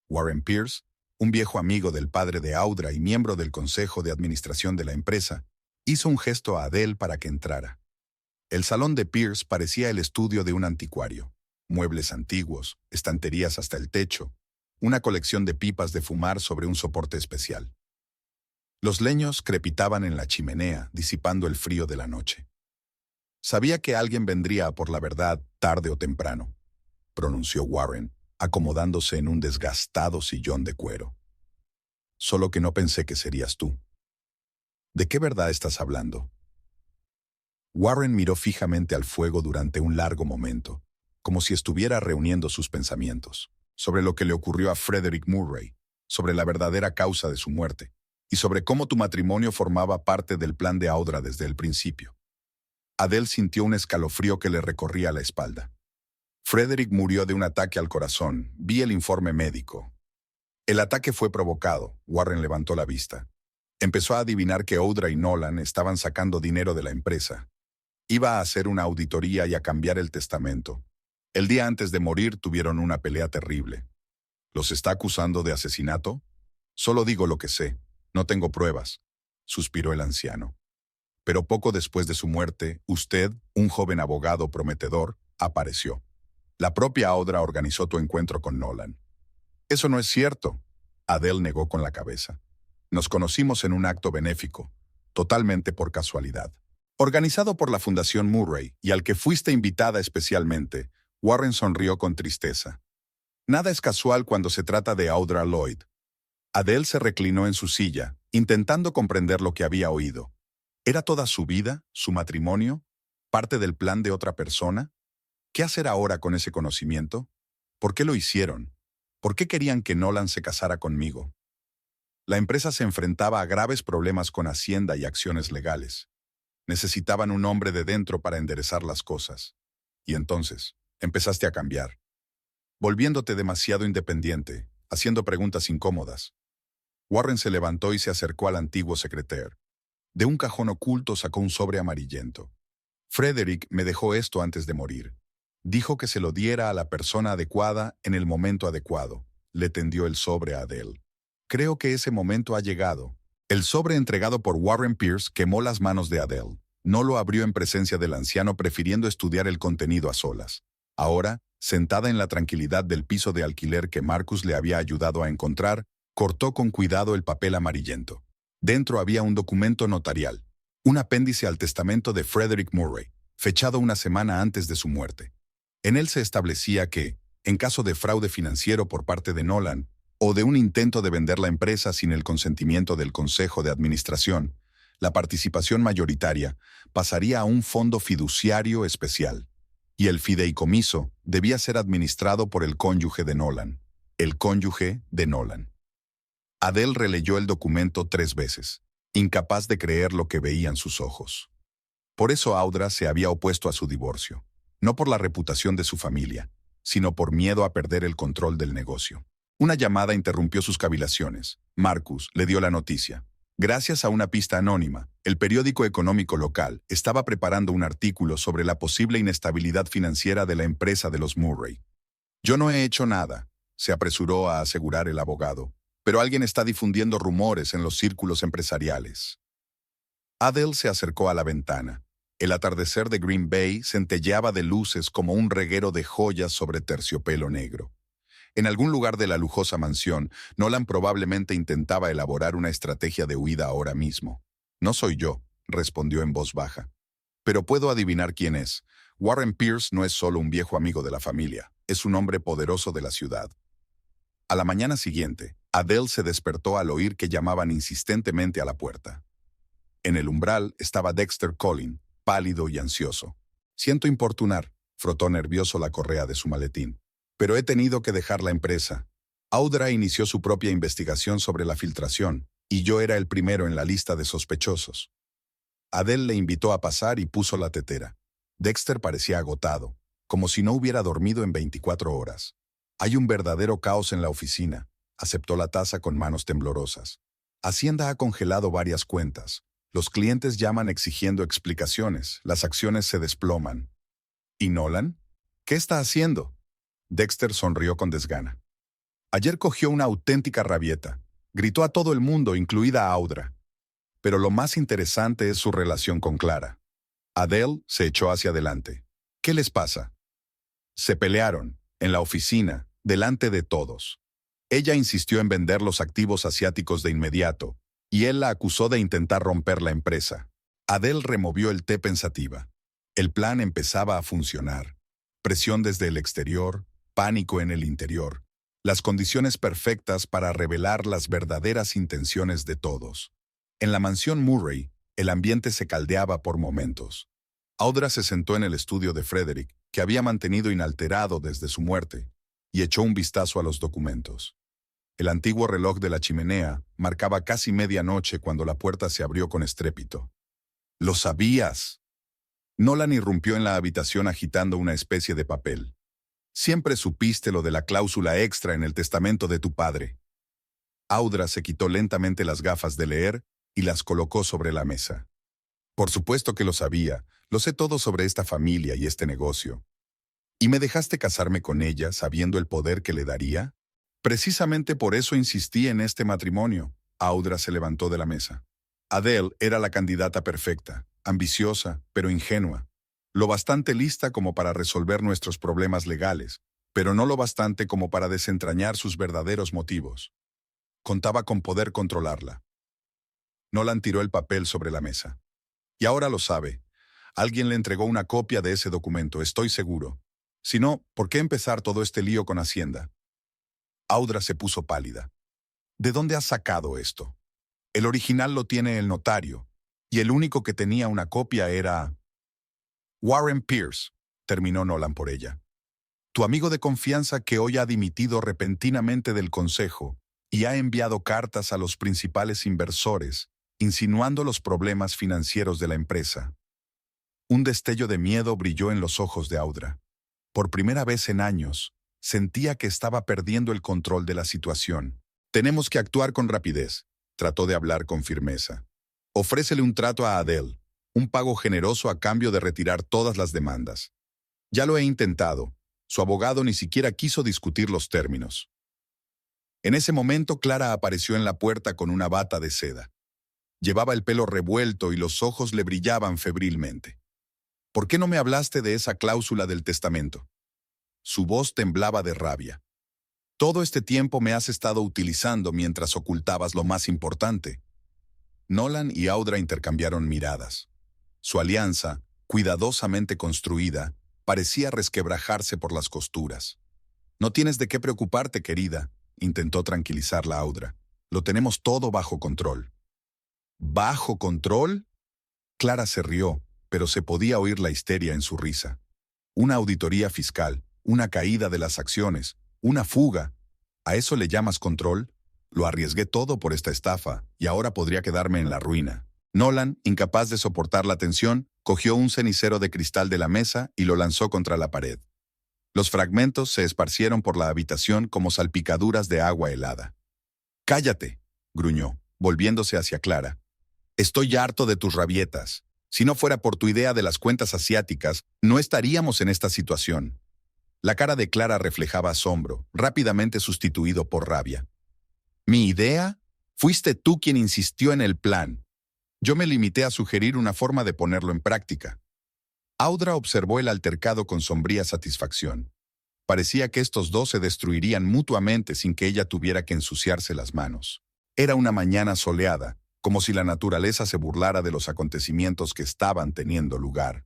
[SPEAKER 1] Warren Pierce, un viejo amigo del padre de Audra y miembro del consejo de administración de la empresa, hizo un gesto a Adele para que entrara. El salón de Pierce parecía el estudio de un anticuario. Muebles antiguos, estanterías hasta el techo, una colección de pipas de fumar sobre un soporte especial. Los leños crepitaban en la chimenea, disipando el frío de la noche. «Sabía que alguien vendría a por la verdad tarde o temprano», pronunció Warren, acomodándose en un desgastado sillón de cuero. «Solo que no pensé que serías tú». «¿De qué verdad estás hablando?». Warren miró fijamente al fuego durante un largo momento, como si estuviera reuniendo sus pensamientos, sobre lo que le ocurrió a Frederick Murray, sobre la verdadera causa de su muerte, y sobre cómo tu matrimonio formaba parte del plan de Audra desde el principio. Adele sintió un escalofrío que le recorría la espalda. Frederick murió de un ataque al corazón. Vi el informe médico. El ataque fue provocado. Warren levantó la vista. Empezó a adivinar que Audra y Nolan estaban sacando dinero de la empresa. Iba a hacer una auditoría y a cambiar el testamento. El día antes de morir tuvieron una pelea terrible. ¿Los está acusando de asesinato? Solo digo lo que sé. No tengo pruebas, suspiró el anciano. Pero poco después de su muerte, usted, un joven abogado prometedor, apareció. La propia Audra organizó tu encuentro con Nolan. Eso no es cierto, Adele negó con la cabeza. Nos conocimos en un acto benéfico, totalmente por casualidad. Organizado por la Fundación Murray y al que fuiste invitada especialmente, Warren sonrió con tristeza. Nada es casual cuando se trata de Audra Lloyd. Adele se reclinó en su silla, intentando comprender lo que había oído. ¿Era toda su vida, su matrimonio, parte del plan de otra persona? ¿Qué hacer ahora con ese conocimiento? ¿Por qué lo hicieron? ¿Por qué querían que Nolan se casara conmigo? La empresa se enfrentaba a graves problemas con Hacienda y acciones legales. Necesitaban un hombre de dentro para enderezar las cosas. Y entonces, empezaste a cambiar. Volviéndote demasiado independiente, haciendo preguntas incómodas. Warren se levantó y se acercó al antiguo secretario. De un cajón oculto sacó un sobre amarillento. Frederick me dejó esto antes de morir. Dijo que se lo diera a la persona adecuada en el momento adecuado. Le tendió el sobre a Adele. Creo que ese momento ha llegado. El sobre entregado por Warren Pierce quemó las manos de Adele. No lo abrió en presencia del anciano, prefiriendo estudiar el contenido a solas. Ahora, sentada en la tranquilidad del piso de alquiler que Marcus le había ayudado a encontrar, cortó con cuidado el papel amarillento. Dentro había un documento notarial, un apéndice al testamento de Frederick Murray, fechado una semana antes de su muerte. En él se establecía que, en caso de fraude financiero por parte de Nolan, o de un intento de vender la empresa sin el consentimiento del Consejo de Administración, la participación mayoritaria pasaría a un fondo fiduciario especial, y el fideicomiso debía ser administrado por el cónyuge de Nolan. El cónyuge de Nolan. Adele releyó el documento 3 veces, incapaz de creer lo que veían sus ojos. Por eso Audra se había opuesto a su divorcio, no por la reputación de su familia, sino por miedo a perder el control del negocio. Una llamada interrumpió sus cavilaciones. Marcus le dio la noticia. Gracias a una pista anónima, el periódico económico local estaba preparando un artículo sobre la posible inestabilidad financiera de la empresa de los Murray. «Yo no he hecho nada», se apresuró a asegurar el abogado, «pero alguien está difundiendo rumores en los círculos empresariales». Adele se acercó a la ventana. El atardecer de Green Bay centelleaba de luces como un reguero de joyas sobre terciopelo negro. En algún lugar de la lujosa mansión, Nolan probablemente intentaba elaborar una estrategia de huida ahora mismo. «No soy yo», respondió en voz baja. «Pero puedo adivinar quién es. Warren Pierce no es solo un viejo amigo de la familia, es un hombre poderoso de la ciudad». A la mañana siguiente, Adele se despertó al oír que llamaban insistentemente a la puerta. En el umbral estaba Dexter Collin, pálido y ansioso. «Siento importunar», frotó nervioso la correa de su maletín. «Pero he tenido que dejar la empresa. Audra inició su propia investigación sobre la filtración, y yo era el primero en la lista de sospechosos». Adele le invitó a pasar y puso la tetera. Dexter parecía agotado, como si no hubiera dormido en 24 horas. «Hay un verdadero caos en la oficina», aceptó la taza con manos temblorosas. «Hacienda ha congelado varias cuentas. Los clientes llaman exigiendo explicaciones, las acciones se desploman». «¿Y Nolan? ¿Qué está haciendo?» Dexter sonrió con desgana. «Ayer cogió una auténtica rabieta. Gritó a todo el mundo, incluida a Audra. Pero lo más interesante es su relación con Clara». Adele se echó hacia adelante. «¿Qué les pasa?» «Se pelearon, en la oficina, delante de todos. Ella insistió en vender los activos asiáticos de inmediato, y él la acusó de intentar romper la empresa». Adele removió el té pensativa. El plan empezaba a funcionar. Presión desde el exterior, pánico en el interior. Las condiciones perfectas para revelar las verdaderas intenciones de todos. En la mansión Murray, el ambiente se caldeaba por momentos. Audra se sentó en el estudio de Frederick, que había mantenido inalterado desde su muerte, y echó un vistazo a los documentos. El antiguo reloj de la chimenea marcaba casi medianoche cuando la puerta se abrió con estrépito. «¡Lo sabías!». Nolan irrumpió en la habitación agitando una especie de papel. «Siempre supiste lo de la cláusula extra en el testamento de tu padre». Audra se quitó lentamente las gafas de leer y las colocó sobre la mesa. «Por supuesto que lo sabía. Lo sé todo sobre esta familia y este negocio». «¿Y me dejaste casarme con ella sabiendo el poder que le daría?». «Precisamente por eso insistí en este matrimonio». Audra se levantó de la mesa. Adele era la candidata perfecta, ambiciosa, pero ingenua. Lo bastante lista como para resolver nuestros problemas legales, pero no lo bastante como para desentrañar sus verdaderos motivos. Contaba con poder controlarla. Nolan tiró el papel sobre la mesa. «Y ahora lo sabe. Alguien le entregó una copia de ese documento, estoy seguro. Si no, ¿por qué empezar todo este lío con Hacienda?». Audra se puso pálida. «¿De dónde has sacado esto?». «El original lo tiene el notario, y el único que tenía una copia era Warren Pierce», terminó Nolan por ella. «Tu amigo de confianza que hoy ha dimitido repentinamente del consejo y ha enviado cartas a los principales inversores, insinuando los problemas financieros de la empresa». Un destello de miedo brilló en los ojos de Audra. Por primera vez en años, sentía que estaba perdiendo el control de la situación. «Tenemos que actuar con rapidez», trató de hablar con firmeza. «Ofrécele un trato a Adele, un pago generoso a cambio de retirar todas las demandas». «Ya lo he intentado». Su abogado ni siquiera quiso discutir los términos. En ese momento, Clara apareció en la puerta con una bata de seda. Llevaba el pelo revuelto y los ojos le brillaban febrilmente. ¿Por qué no me hablaste de esa cláusula del testamento? Su voz temblaba de rabia. Todo este tiempo me has estado utilizando mientras ocultabas lo más importante. Nolan y Audra intercambiaron miradas. Su alianza, cuidadosamente construida, parecía resquebrajarse por las costuras. No tienes de qué preocuparte, querida, intentó tranquilizarla Audra. Lo tenemos todo bajo control. ¿Bajo control? Clara se rió, pero se podía oír la histeria en su risa. Una auditoría fiscal, una caída de las acciones, una fuga. ¿A eso le llamas control? Lo arriesgué todo por esta estafa, y ahora podría quedarme en la ruina. Nolan, incapaz de soportar la tensión, cogió un cenicero de cristal de la mesa y lo lanzó contra la pared. Los fragmentos se esparcieron por la habitación como salpicaduras de agua helada. «¡Cállate!», gruñó, volviéndose hacia Clara. «Estoy harto de tus rabietas. Si no fuera por tu idea de las cuentas asiáticas, no estaríamos en esta situación». La cara de Clara reflejaba asombro, rápidamente sustituido por rabia. ¿Mi idea? Fuiste tú quien insistió en el plan. Yo me limité a sugerir una forma de ponerlo en práctica. Audra observó el altercado con sombría satisfacción. Parecía que estos dos se destruirían mutuamente sin que ella tuviera que ensuciarse las manos. Era una mañana soleada, como si la naturaleza se burlara de los acontecimientos que estaban teniendo lugar.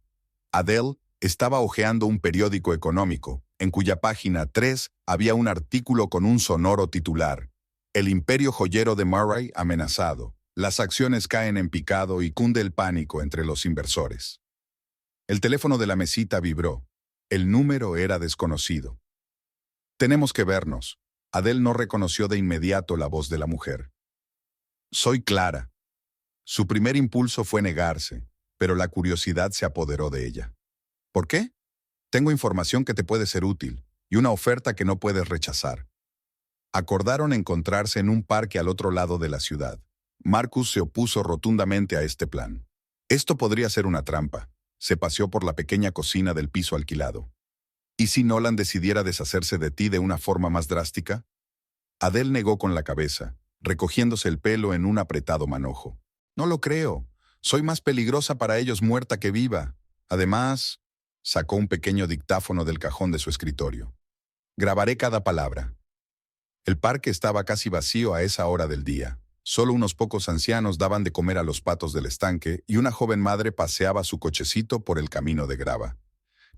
[SPEAKER 1] Adele estaba hojeando un periódico económico, en cuya página 3 había un artículo con un sonoro titular: «El imperio joyero de Murray amenazado. Las acciones caen en picado y cunde el pánico entre los inversores». El teléfono de la mesita vibró. El número era desconocido. «Tenemos que vernos». Adele no reconoció de inmediato la voz de la mujer. «Soy Clara». Su primer impulso fue negarse, pero la curiosidad se apoderó de ella. «¿Por qué?» «Tengo información que te puede ser útil y una oferta que no puedes rechazar». Acordaron encontrarse en un parque al otro lado de la ciudad. Marcus se opuso rotundamente a este plan. Esto podría ser una trampa. Se paseó por la pequeña cocina del piso alquilado. ¿Y si Nolan decidiera deshacerse de ti de una forma más drástica? Adele negó con la cabeza, recogiéndose el pelo en un apretado manojo. «No lo creo. Soy más peligrosa para ellos muerta que viva. Además...» Sacó un pequeño dictáfono del cajón de su escritorio. «Grabaré cada palabra». El parque estaba casi vacío a esa hora del día. Solo unos pocos ancianos daban de comer a los patos del estanque y una joven madre paseaba su cochecito por el camino de grava.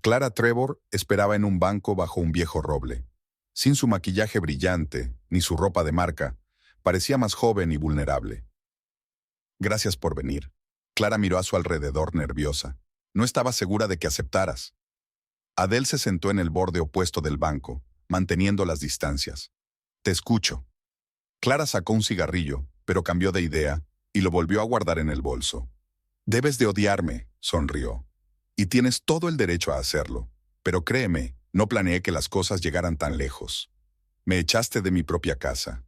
[SPEAKER 1] Clara Trevor esperaba en un banco bajo un viejo roble. Sin su maquillaje brillante, ni su ropa de marca, parecía más joven y vulnerable. «Gracias por venir». Clara miró a su alrededor nerviosa. «No estaba segura de que aceptaras». Adele se sentó en el borde opuesto del banco, manteniendo las distancias. «Te escucho». Clara sacó un cigarrillo, pero cambió de idea y lo volvió a guardar en el bolso. «Debes de odiarme», sonrió. «Y tienes todo el derecho a hacerlo. Pero créeme, no planeé que las cosas llegaran tan lejos. Me echaste de mi propia casa.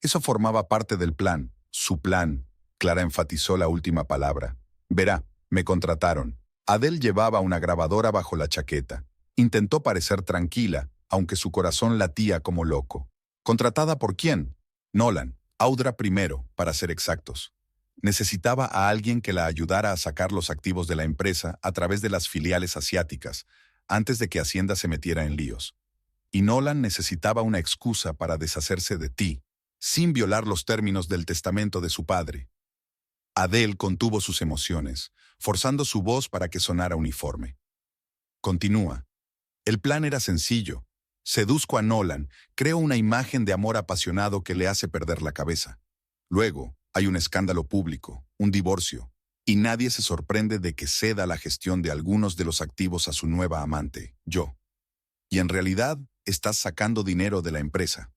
[SPEAKER 1] Eso formaba parte del plan, su plan». Clara enfatizó la última palabra. «Verá, me contrataron». Adele llevaba una grabadora bajo la chaqueta. Intentó parecer tranquila, aunque su corazón latía como loco. ¿Contratada por quién? Nolan. Audra primero, para ser exactos. Necesitaba a alguien que la ayudara a sacar los activos de la empresa a través de las filiales asiáticas, antes de que Hacienda se metiera en líos. Y Nolan necesitaba una excusa para deshacerse de ti, sin violar los términos del testamento de su padre. Adele contuvo sus emociones, forzando su voz para que sonara uniforme. Continúa. El plan era sencillo. Seduzco a Nolan, creo una imagen de amor apasionado que le hace perder la cabeza. Luego, hay un escándalo público, un divorcio, y nadie se sorprende de que ceda la gestión de algunos de los activos a su nueva amante, yo. Y en realidad, estás sacando dinero de la empresa.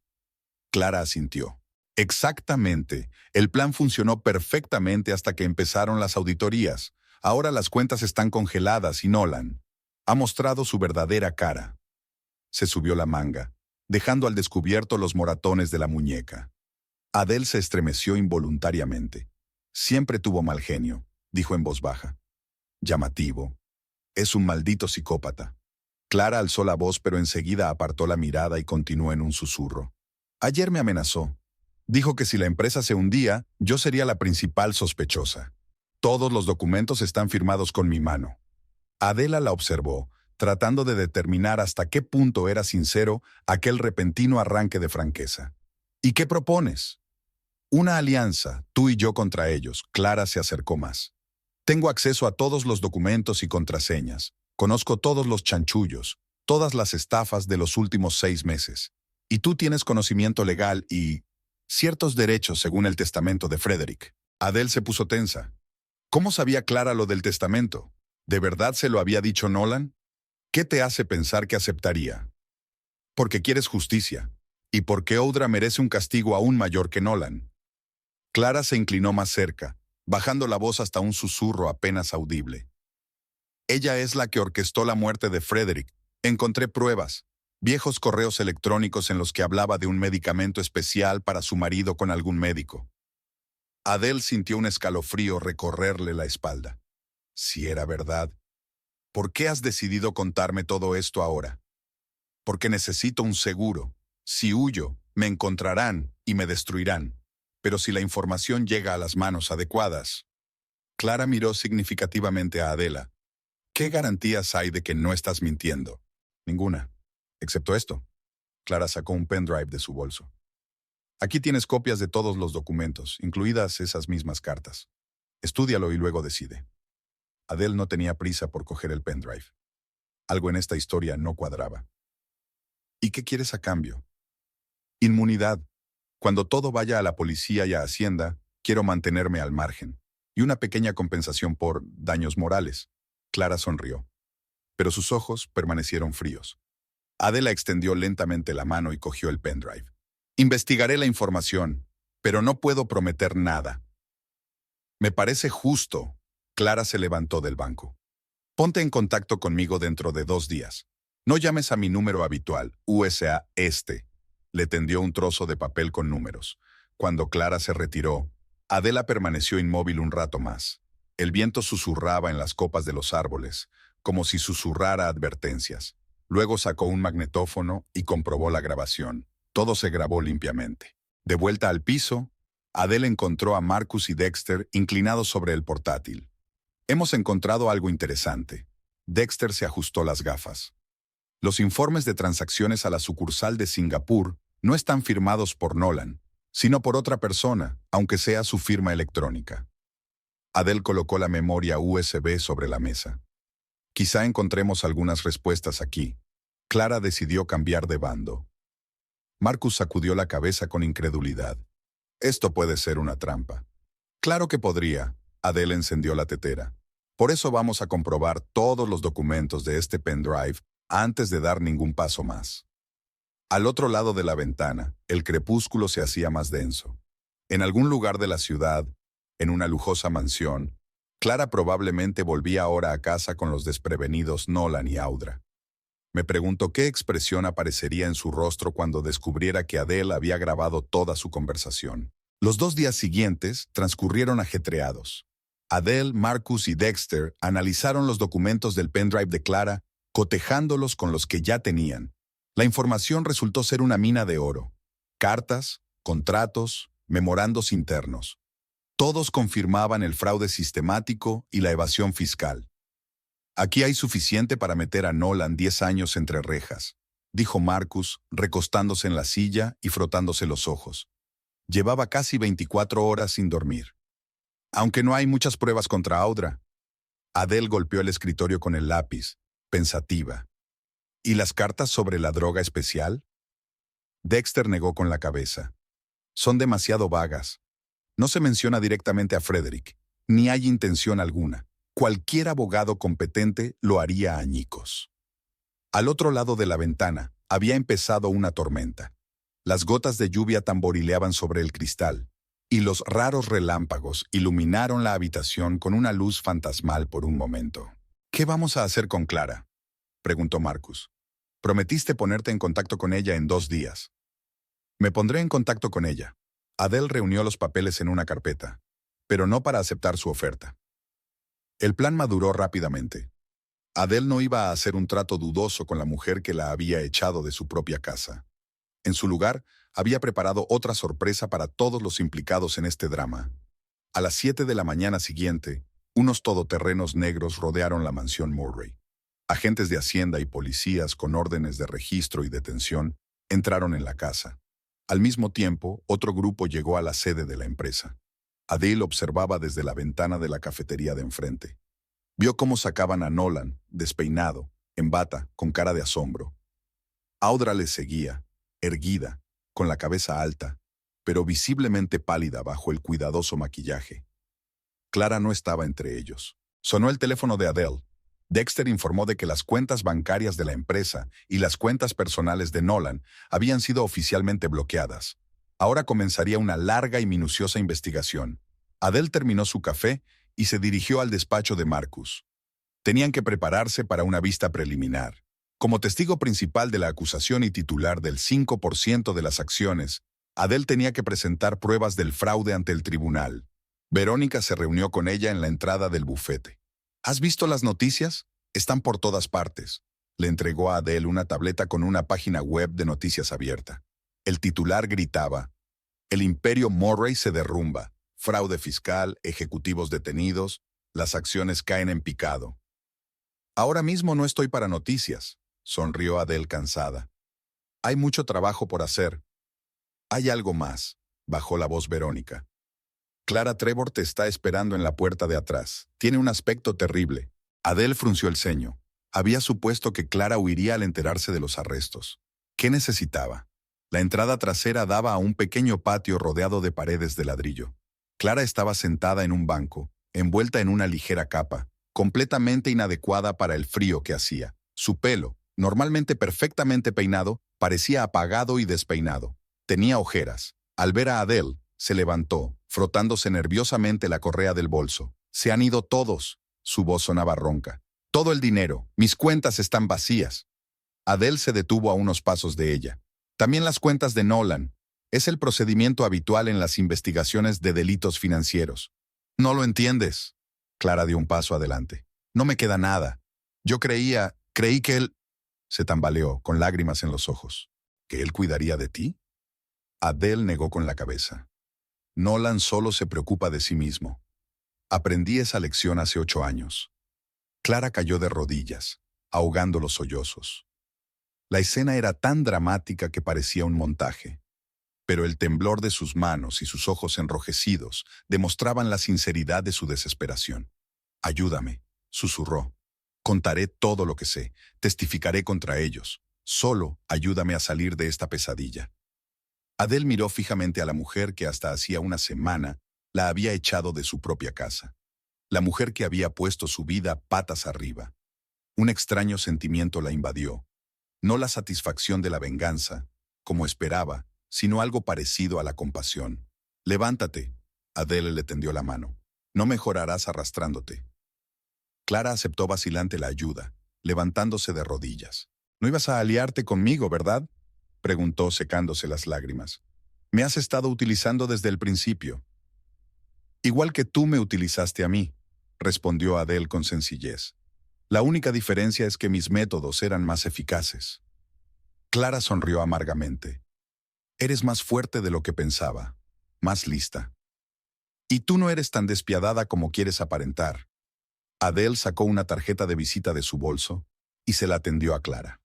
[SPEAKER 1] Clara asintió. Exactamente. El plan funcionó perfectamente hasta que empezaron las auditorías. Ahora las cuentas están congeladas y Nolan ha mostrado su verdadera cara. Se subió la manga, dejando al descubierto los moratones de la muñeca. Adele se estremeció involuntariamente. Siempre tuvo mal genio, dijo en voz baja. Llamativo. Es un maldito psicópata. Clara alzó la voz, pero enseguida apartó la mirada y continuó en un susurro. Ayer me amenazó. Dijo que si la empresa se hundía, yo sería la principal sospechosa. Todos los documentos están firmados con mi mano. Adela la observó, tratando de determinar hasta qué punto era sincero aquel repentino arranque de franqueza. ¿Y qué propones? Una alianza, tú y yo contra ellos. Clara se acercó más. Tengo acceso a todos los documentos y contraseñas. Conozco todos los chanchullos, todas las estafas de los últimos 6 meses. Y tú tienes conocimiento legal y ciertos derechos según el testamento de Frederick. Adele se puso tensa. ¿Cómo sabía Clara lo del testamento? ¿De verdad se lo había dicho Nolan? ¿Qué te hace pensar que aceptaría? Porque quieres justicia. Y porque Audra merece un castigo aún mayor que Nolan. Clara se inclinó más cerca, bajando la voz hasta un susurro apenas audible. Ella es la que orquestó la muerte de Frederick. Encontré pruebas, viejos correos electrónicos en los que hablaba de un medicamento especial para su marido con algún médico. Adele sintió un escalofrío recorrerle la espalda. Si era verdad, ¿por qué has decidido contarme todo esto ahora? Porque necesito un seguro. Si huyo, me encontrarán y me destruirán. Pero si la información llega a las manos adecuadas... Clara miró significativamente a Adela. ¿Qué garantías hay de que no estás mintiendo? Ninguna, excepto esto. Clara sacó un pendrive de su bolso. Aquí tienes copias de todos los documentos, incluidas esas mismas cartas. Estúdialo y luego decide. Adele no tenía prisa por coger el pendrive. Algo en esta historia no cuadraba. ¿Y qué quieres a cambio? Inmunidad. Cuando todo vaya a la policía y a Hacienda, quiero mantenerme al margen. Y una pequeña compensación por daños morales. Clara sonrió. Pero sus ojos permanecieron fríos. Adela extendió lentamente la mano y cogió el pendrive. Investigaré la información, pero no puedo prometer nada. Me parece justo. Clara se levantó del banco. Ponte en contacto conmigo dentro de 2 días. No llames a mi número habitual, USA este. Le tendió un trozo de papel con números. Cuando Clara se retiró, Adela permaneció inmóvil un rato más. El viento susurraba en las copas de los árboles, como si susurrara advertencias. Luego sacó un magnetófono y comprobó la grabación. Todo se grabó limpiamente. De vuelta al piso, Adele encontró a Marcus y Dexter inclinados sobre el portátil. Hemos encontrado algo interesante. Dexter se ajustó las gafas. Los informes de transacciones a la sucursal de Singapur no están firmados por Nolan, sino por otra persona, aunque sea su firma electrónica. Adele colocó la memoria USB sobre la mesa. Quizá encontremos algunas respuestas aquí. Clara decidió cambiar de bando. Marcus sacudió la cabeza con incredulidad. Esto puede ser una trampa. Claro que podría. Adele encendió la tetera. Por eso vamos a comprobar todos los documentos de este pendrive antes de dar ningún paso más. Al otro lado de la ventana, el crepúsculo se hacía más denso. En algún lugar de la ciudad, en una lujosa mansión, Clara probablemente volvía ahora a casa con los desprevenidos Nolan y Audra. Me preguntó qué expresión aparecería en su rostro cuando descubriera que Adele había grabado toda su conversación. Los 2 días siguientes transcurrieron ajetreados. Adele, Marcus y Dexter analizaron los documentos del pendrive de Clara, cotejándolos con los que ya tenían. La información resultó ser una mina de oro. Cartas, contratos, memorandos internos. Todos confirmaban el fraude sistemático y la evasión fiscal. Aquí hay suficiente para meter a Nolan 10 años entre rejas, dijo Marcus, recostándose en la silla y frotándose los ojos. Llevaba casi 24 horas sin dormir. Aunque no hay muchas pruebas contra Audra. Adele golpeó el escritorio con el lápiz, pensativa. ¿Y las cartas sobre la droga especial? Dexter negó con la cabeza. Son demasiado vagas. No se menciona directamente a Frederick, ni hay intención alguna. Cualquier abogado competente lo haría añicos. Al otro lado de la ventana había empezado una tormenta. Las gotas de lluvia tamborileaban sobre el cristal, y los raros relámpagos iluminaron la habitación con una luz fantasmal por un momento. ¿Qué vamos a hacer con Clara?, preguntó Marcus. Prometiste ponerte en contacto con ella en 2 días. Me pondré en contacto con ella. Adele reunió los papeles en una carpeta, pero no para aceptar su oferta. El plan maduró rápidamente. Adele no iba a hacer un trato dudoso con la mujer que la había echado de su propia casa. En su lugar, había preparado otra sorpresa para todos los implicados en este drama. A las 7 de la mañana siguiente, unos todoterrenos negros rodearon la mansión Murray. Agentes de Hacienda y policías con órdenes de registro y detención entraron en la casa. Al mismo tiempo, otro grupo llegó a la sede de la empresa. Adele observaba desde la ventana de la cafetería de enfrente. Vio cómo sacaban a Nolan, despeinado, en bata, con cara de asombro. Audra le seguía, erguida, con la cabeza alta, pero visiblemente pálida bajo el cuidadoso maquillaje. Clara no estaba entre ellos. Sonó el teléfono de Adele. Dexter informó de que las cuentas bancarias de la empresa y las cuentas personales de Nolan habían sido oficialmente bloqueadas. Ahora comenzaría una larga y minuciosa investigación. Adele terminó su café y se dirigió al despacho de Marcus. Tenían que prepararse para una vista preliminar. Como testigo principal de la acusación y titular del 5% de las acciones, Adele tenía que presentar pruebas del fraude ante el tribunal. Verónica se reunió con ella en la entrada del bufete. ¿Has visto las noticias? Están por todas partes. Le entregó a Adele una tableta con una página web de noticias abierta. El titular gritaba: "El imperio Murray se derrumba. Fraude fiscal, ejecutivos detenidos, las acciones caen en picado". Ahora mismo no estoy para noticias, sonrió Adele cansada. Hay mucho trabajo por hacer. Hay algo más, bajó la voz Verónica. Clara Trevor te está esperando en la puerta de atrás. Tiene un aspecto terrible. Adele frunció el ceño. Había supuesto que Clara huiría al enterarse de los arrestos. ¿Qué necesitaba? La entrada trasera daba a un pequeño patio rodeado de paredes de ladrillo. Clara estaba sentada en un banco, envuelta en una ligera capa, completamente inadecuada para el frío que hacía. Su pelo, normalmente perfectamente peinado, parecía apagado y despeinado. Tenía ojeras. Al ver a Adele, se levantó, frotándose nerviosamente la correa del bolso. «Se han ido todos», su voz sonaba ronca. «Todo el dinero. Mis cuentas están vacías». Adele se detuvo a unos pasos de ella. «También las cuentas de Nolan. Es el procedimiento habitual en las investigaciones de delitos financieros». «No lo entiendes». Clara dio un paso adelante. «No me queda nada. Yo creí que él...» Se tambaleó, con lágrimas en los ojos. ¿Que él cuidaría de ti? Adele negó con la cabeza. Nolan solo se preocupa de sí mismo. Aprendí esa lección hace 8 años. Clara cayó de rodillas, ahogando los sollozos. La escena era tan dramática que parecía un montaje, pero el temblor de sus manos y sus ojos enrojecidos demostraban la sinceridad de su desesperación. «Ayúdame», susurró. «Contaré todo lo que sé, testificaré contra ellos. Solo ayúdame a salir de esta pesadilla». Adele miró fijamente a la mujer que hasta hacía una semana la había echado de su propia casa. La mujer que había puesto su vida patas arriba. Un extraño sentimiento la invadió. No la satisfacción de la venganza, como esperaba, sino algo parecido a la compasión. «Levántate», Adele le tendió la mano. «No mejorarás arrastrándote». Clara aceptó vacilante la ayuda, levantándose de rodillas. «No ibas a aliarte conmigo, ¿verdad?», preguntó secándose las lágrimas. «Me has estado utilizando desde el principio». «Igual que tú me utilizaste a mí», respondió Adele con sencillez. «La única diferencia es que mis métodos eran más eficaces». Clara sonrió amargamente. «Eres más fuerte de lo que pensaba, más lista. Y tú no eres tan despiadada como quieres aparentar». Adele sacó una tarjeta de visita de su bolso y se la tendió a Clara.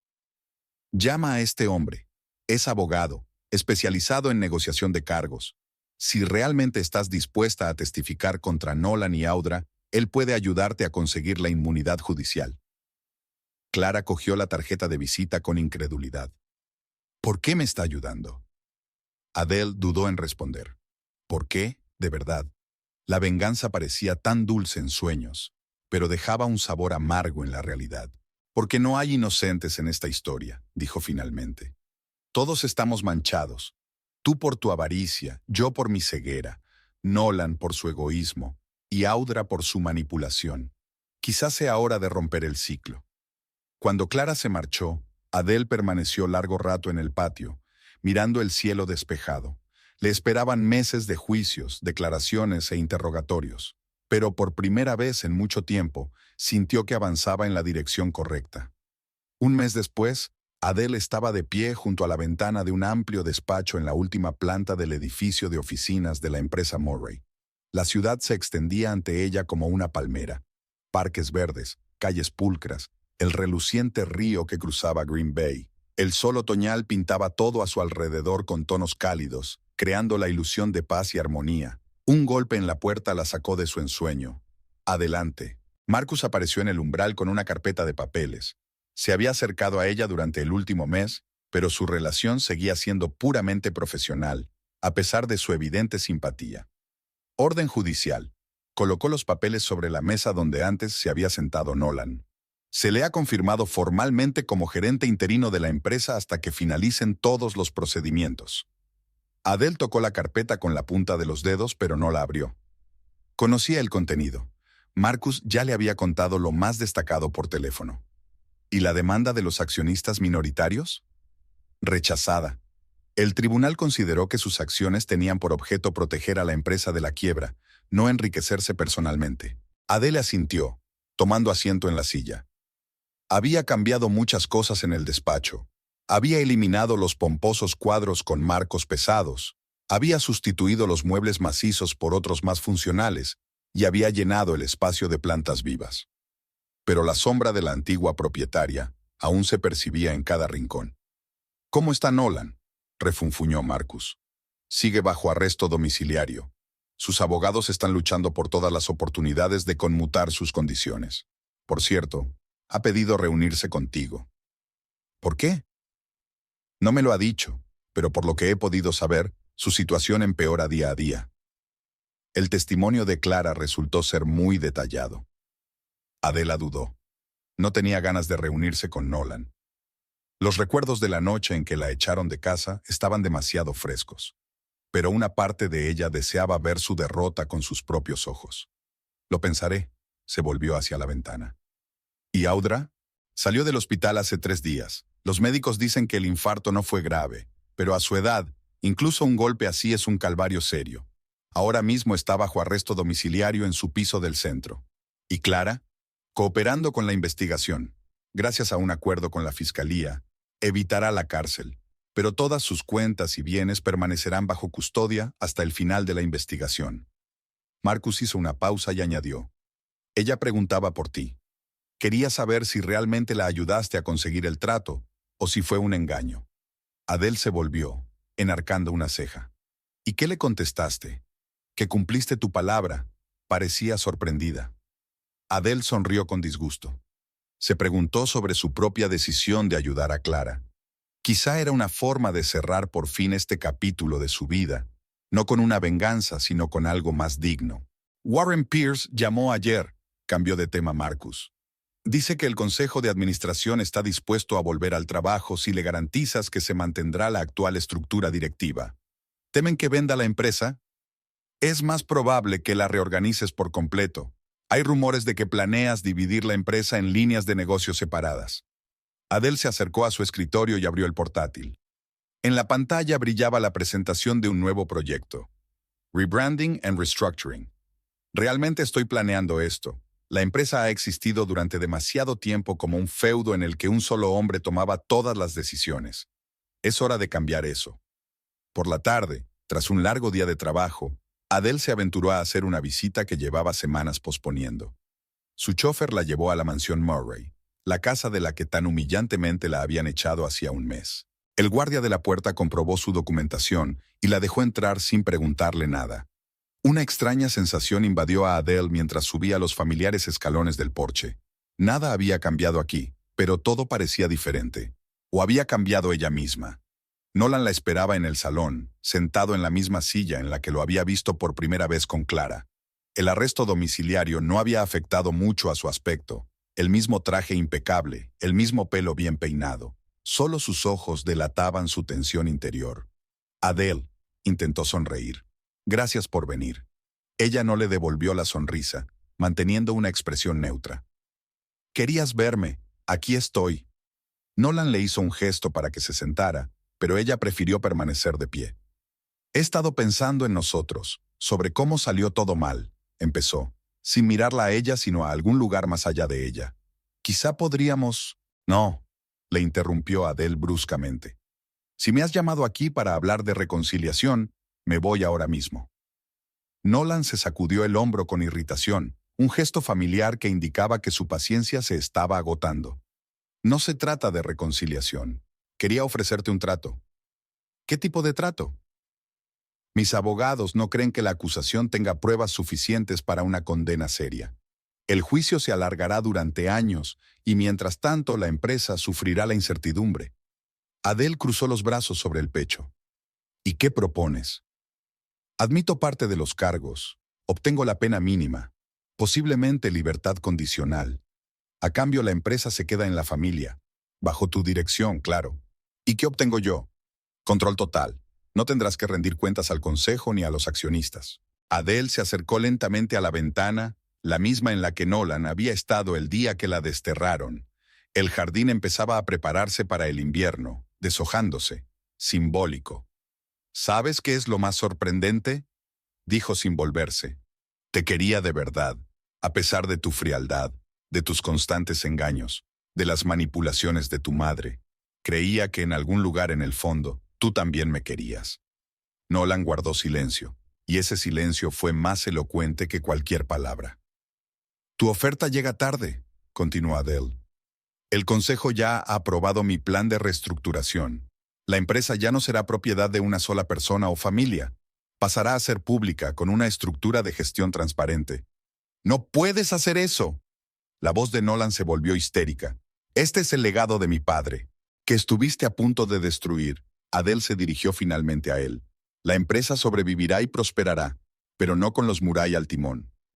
[SPEAKER 1] «Llama a este hombre. Es abogado, especializado en negociación de cargos. Si realmente estás dispuesta a testificar contra Nolan y Audra, él puede ayudarte a conseguir la inmunidad judicial». Clara cogió la tarjeta de visita con incredulidad. «¿Por qué me está ayudando?». Adele dudó en responder. ¿Por qué? De verdad. La venganza parecía tan dulce en sueños, pero dejaba un sabor amargo en la realidad. «Porque no hay inocentes en esta historia», dijo finalmente. «Todos estamos manchados. Tú por tu avaricia, yo por mi ceguera, Nolan por su egoísmo y Audra por su manipulación. Quizás sea hora de romper el ciclo». Cuando Clara se marchó, Adele permaneció largo rato en el patio, mirando el cielo despejado. Le esperaban meses de juicios, declaraciones e interrogatorios, pero por primera vez en mucho tiempo sintió que avanzaba en la dirección correcta. Un mes después, Adele estaba de pie junto a la ventana de un amplio despacho en la última planta del edificio de oficinas de la empresa Murray. La ciudad se extendía ante ella como una palmera. Parques verdes, calles pulcras, el reluciente río que cruzaba Green Bay. El sol otoñal pintaba todo a su alrededor con tonos cálidos, creando la ilusión de paz y armonía. Un golpe en la puerta la sacó de su ensueño. «Adelante». Marcus apareció en el umbral con una carpeta de papeles. Se había acercado a ella durante el último mes, pero su relación seguía siendo puramente profesional, a pesar de su evidente simpatía. Orden judicial. Colocó los papeles sobre la mesa donde antes se había sentado Nolan. Se le ha confirmado formalmente como gerente interino de la empresa hasta que finalicen todos los procedimientos. Adele tocó la carpeta con la punta de los dedos, pero no la abrió. Conocía el contenido. Marcus ya le había contado lo más destacado por teléfono. ¿Y la demanda de los accionistas minoritarios? Rechazada. El tribunal consideró que sus acciones tenían por objeto proteger a la empresa de la quiebra, no enriquecerse personalmente. Adele asintió, tomando asiento en la silla. Había cambiado muchas cosas en el despacho. Había eliminado los pomposos cuadros con marcos pesados, había sustituido los muebles macizos por otros más funcionales y había llenado el espacio de plantas vivas. Pero la sombra de la antigua propietaria aún se percibía en cada rincón. «¿Cómo está Nolan?», refunfuñó Marcus. «Sigue bajo arresto domiciliario. Sus abogados están luchando por todas las oportunidades de conmutar sus condiciones. Por cierto, ha pedido reunirse contigo». «¿Por qué?». «No me lo ha dicho, pero por lo que he podido saber, su situación empeora día a día». El testimonio de Clara resultó ser muy detallado. Adela dudó. No tenía ganas de reunirse con Nolan. Los recuerdos de la noche en que la echaron de casa estaban demasiado frescos, pero una parte de ella deseaba ver su derrota con sus propios ojos. «Lo pensaré», se volvió hacia la ventana. «¿Y Audra?». «Salió del hospital hace 3 días. Los médicos dicen que el infarto no fue grave, pero a su edad, incluso un golpe así es un calvario serio. Ahora mismo está bajo arresto domiciliario en su piso del centro». «¿Y Clara?». «Cooperando con la investigación. Gracias a un acuerdo con la fiscalía, evitará la cárcel, pero todas sus cuentas y bienes permanecerán bajo custodia hasta el final de la investigación». Marcus hizo una pausa y añadió: «Ella preguntaba por ti. Quería saber si realmente la ayudaste a conseguir el trato o si fue un engaño». Adele se volvió, enarcando una ceja. «¿Y qué le contestaste?». «Que cumpliste tu palabra». Parecía sorprendida. Adele sonrió con disgusto. Se preguntó sobre su propia decisión de ayudar a Clara. Quizá era una forma de cerrar por fin este capítulo de su vida, no con una venganza, sino con algo más digno. «Warren Pierce llamó ayer», cambió de tema Marcus. «Dice que el Consejo de Administración está dispuesto a volver al trabajo si le garantizas que se mantendrá la actual estructura directiva. ¿Temen que venda la empresa?». «Es más probable que la reorganices por completo. Hay rumores de que planeas dividir la empresa en líneas de negocio separadas». Adele se acercó a su escritorio y abrió el portátil. En la pantalla brillaba la presentación de un nuevo proyecto. Rebranding and Restructuring. «Realmente estoy planeando esto. La empresa ha existido durante demasiado tiempo como un feudo en el que un solo hombre tomaba todas las decisiones. Es hora de cambiar eso». Por la tarde, tras un largo día de trabajo, Adele se aventuró a hacer una visita que llevaba semanas posponiendo. Su chofer la llevó a la mansión Murray, la casa de la que tan humillantemente la habían echado hacía un mes. El guardia de la puerta comprobó su documentación y la dejó entrar sin preguntarle nada. Una extraña sensación invadió a Adele mientras subía los familiares escalones del porche. Nada había cambiado aquí, pero todo parecía diferente. ¿O había cambiado ella misma? Nolan la esperaba en el salón, sentado en la misma silla en la que lo había visto por primera vez con Clara. El arresto domiciliario no había afectado mucho a su aspecto. El mismo traje impecable, el mismo pelo bien peinado. Solo sus ojos delataban su tensión interior. «Adele», intentó sonreír. «Gracias por venir». Ella no le devolvió la sonrisa, manteniendo una expresión neutra. «Querías verme. Aquí estoy». Nolan le hizo un gesto para que se sentara, pero ella prefirió permanecer de pie. «He estado pensando en nosotros, sobre cómo salió todo mal», empezó, sin mirarla a ella sino a algún lugar más allá de ella. «Quizá podríamos...». «No», le interrumpió Adele bruscamente. Si me has llamado aquí para hablar de reconciliación, me voy ahora mismo. Nolan se sacudió el hombro con irritación, un gesto familiar que indicaba que su paciencia se estaba agotando. No se trata de reconciliación. Quería ofrecerte un trato. ¿Qué tipo de trato? Mis abogados no creen que la acusación tenga pruebas suficientes para una condena seria. El juicio se alargará durante años y mientras tanto la empresa sufrirá la incertidumbre. Adele cruzó los brazos sobre el pecho. ¿Y qué propones? Admito parte de los cargos. Obtengo la pena mínima. Posiblemente libertad condicional. A cambio la empresa se queda en la familia. Bajo tu dirección, claro. ¿Y qué obtengo yo? Control total. No tendrás que rendir cuentas al consejo ni a los accionistas. Adele se acercó lentamente a la ventana, la misma en la que Nolan había estado el día que la desterraron. El jardín empezaba a prepararse para el invierno, deshojándose, simbólico. ¿Sabes qué es lo más sorprendente? Dijo sin volverse. Te quería de verdad, a pesar de tu frialdad, de tus constantes engaños, de las manipulaciones de tu madre. Creía que en algún lugar en el fondo, tú también me querías. Nolan guardó silencio, y ese silencio fue más elocuente que cualquier palabra. Tu oferta llega tarde, continuó Adele. El consejo ya ha aprobado mi plan de reestructuración. La empresa ya no será propiedad de una sola persona o familia. Pasará a ser pública con una estructura de gestión transparente. ¡No puedes hacer eso! La voz de Nolan se volvió histérica. Este es el legado de mi padre, que estuviste a punto de destruir. Adele se dirigió finalmente a él. La empresa sobrevivirá y prosperará, pero no con los Murray al timón.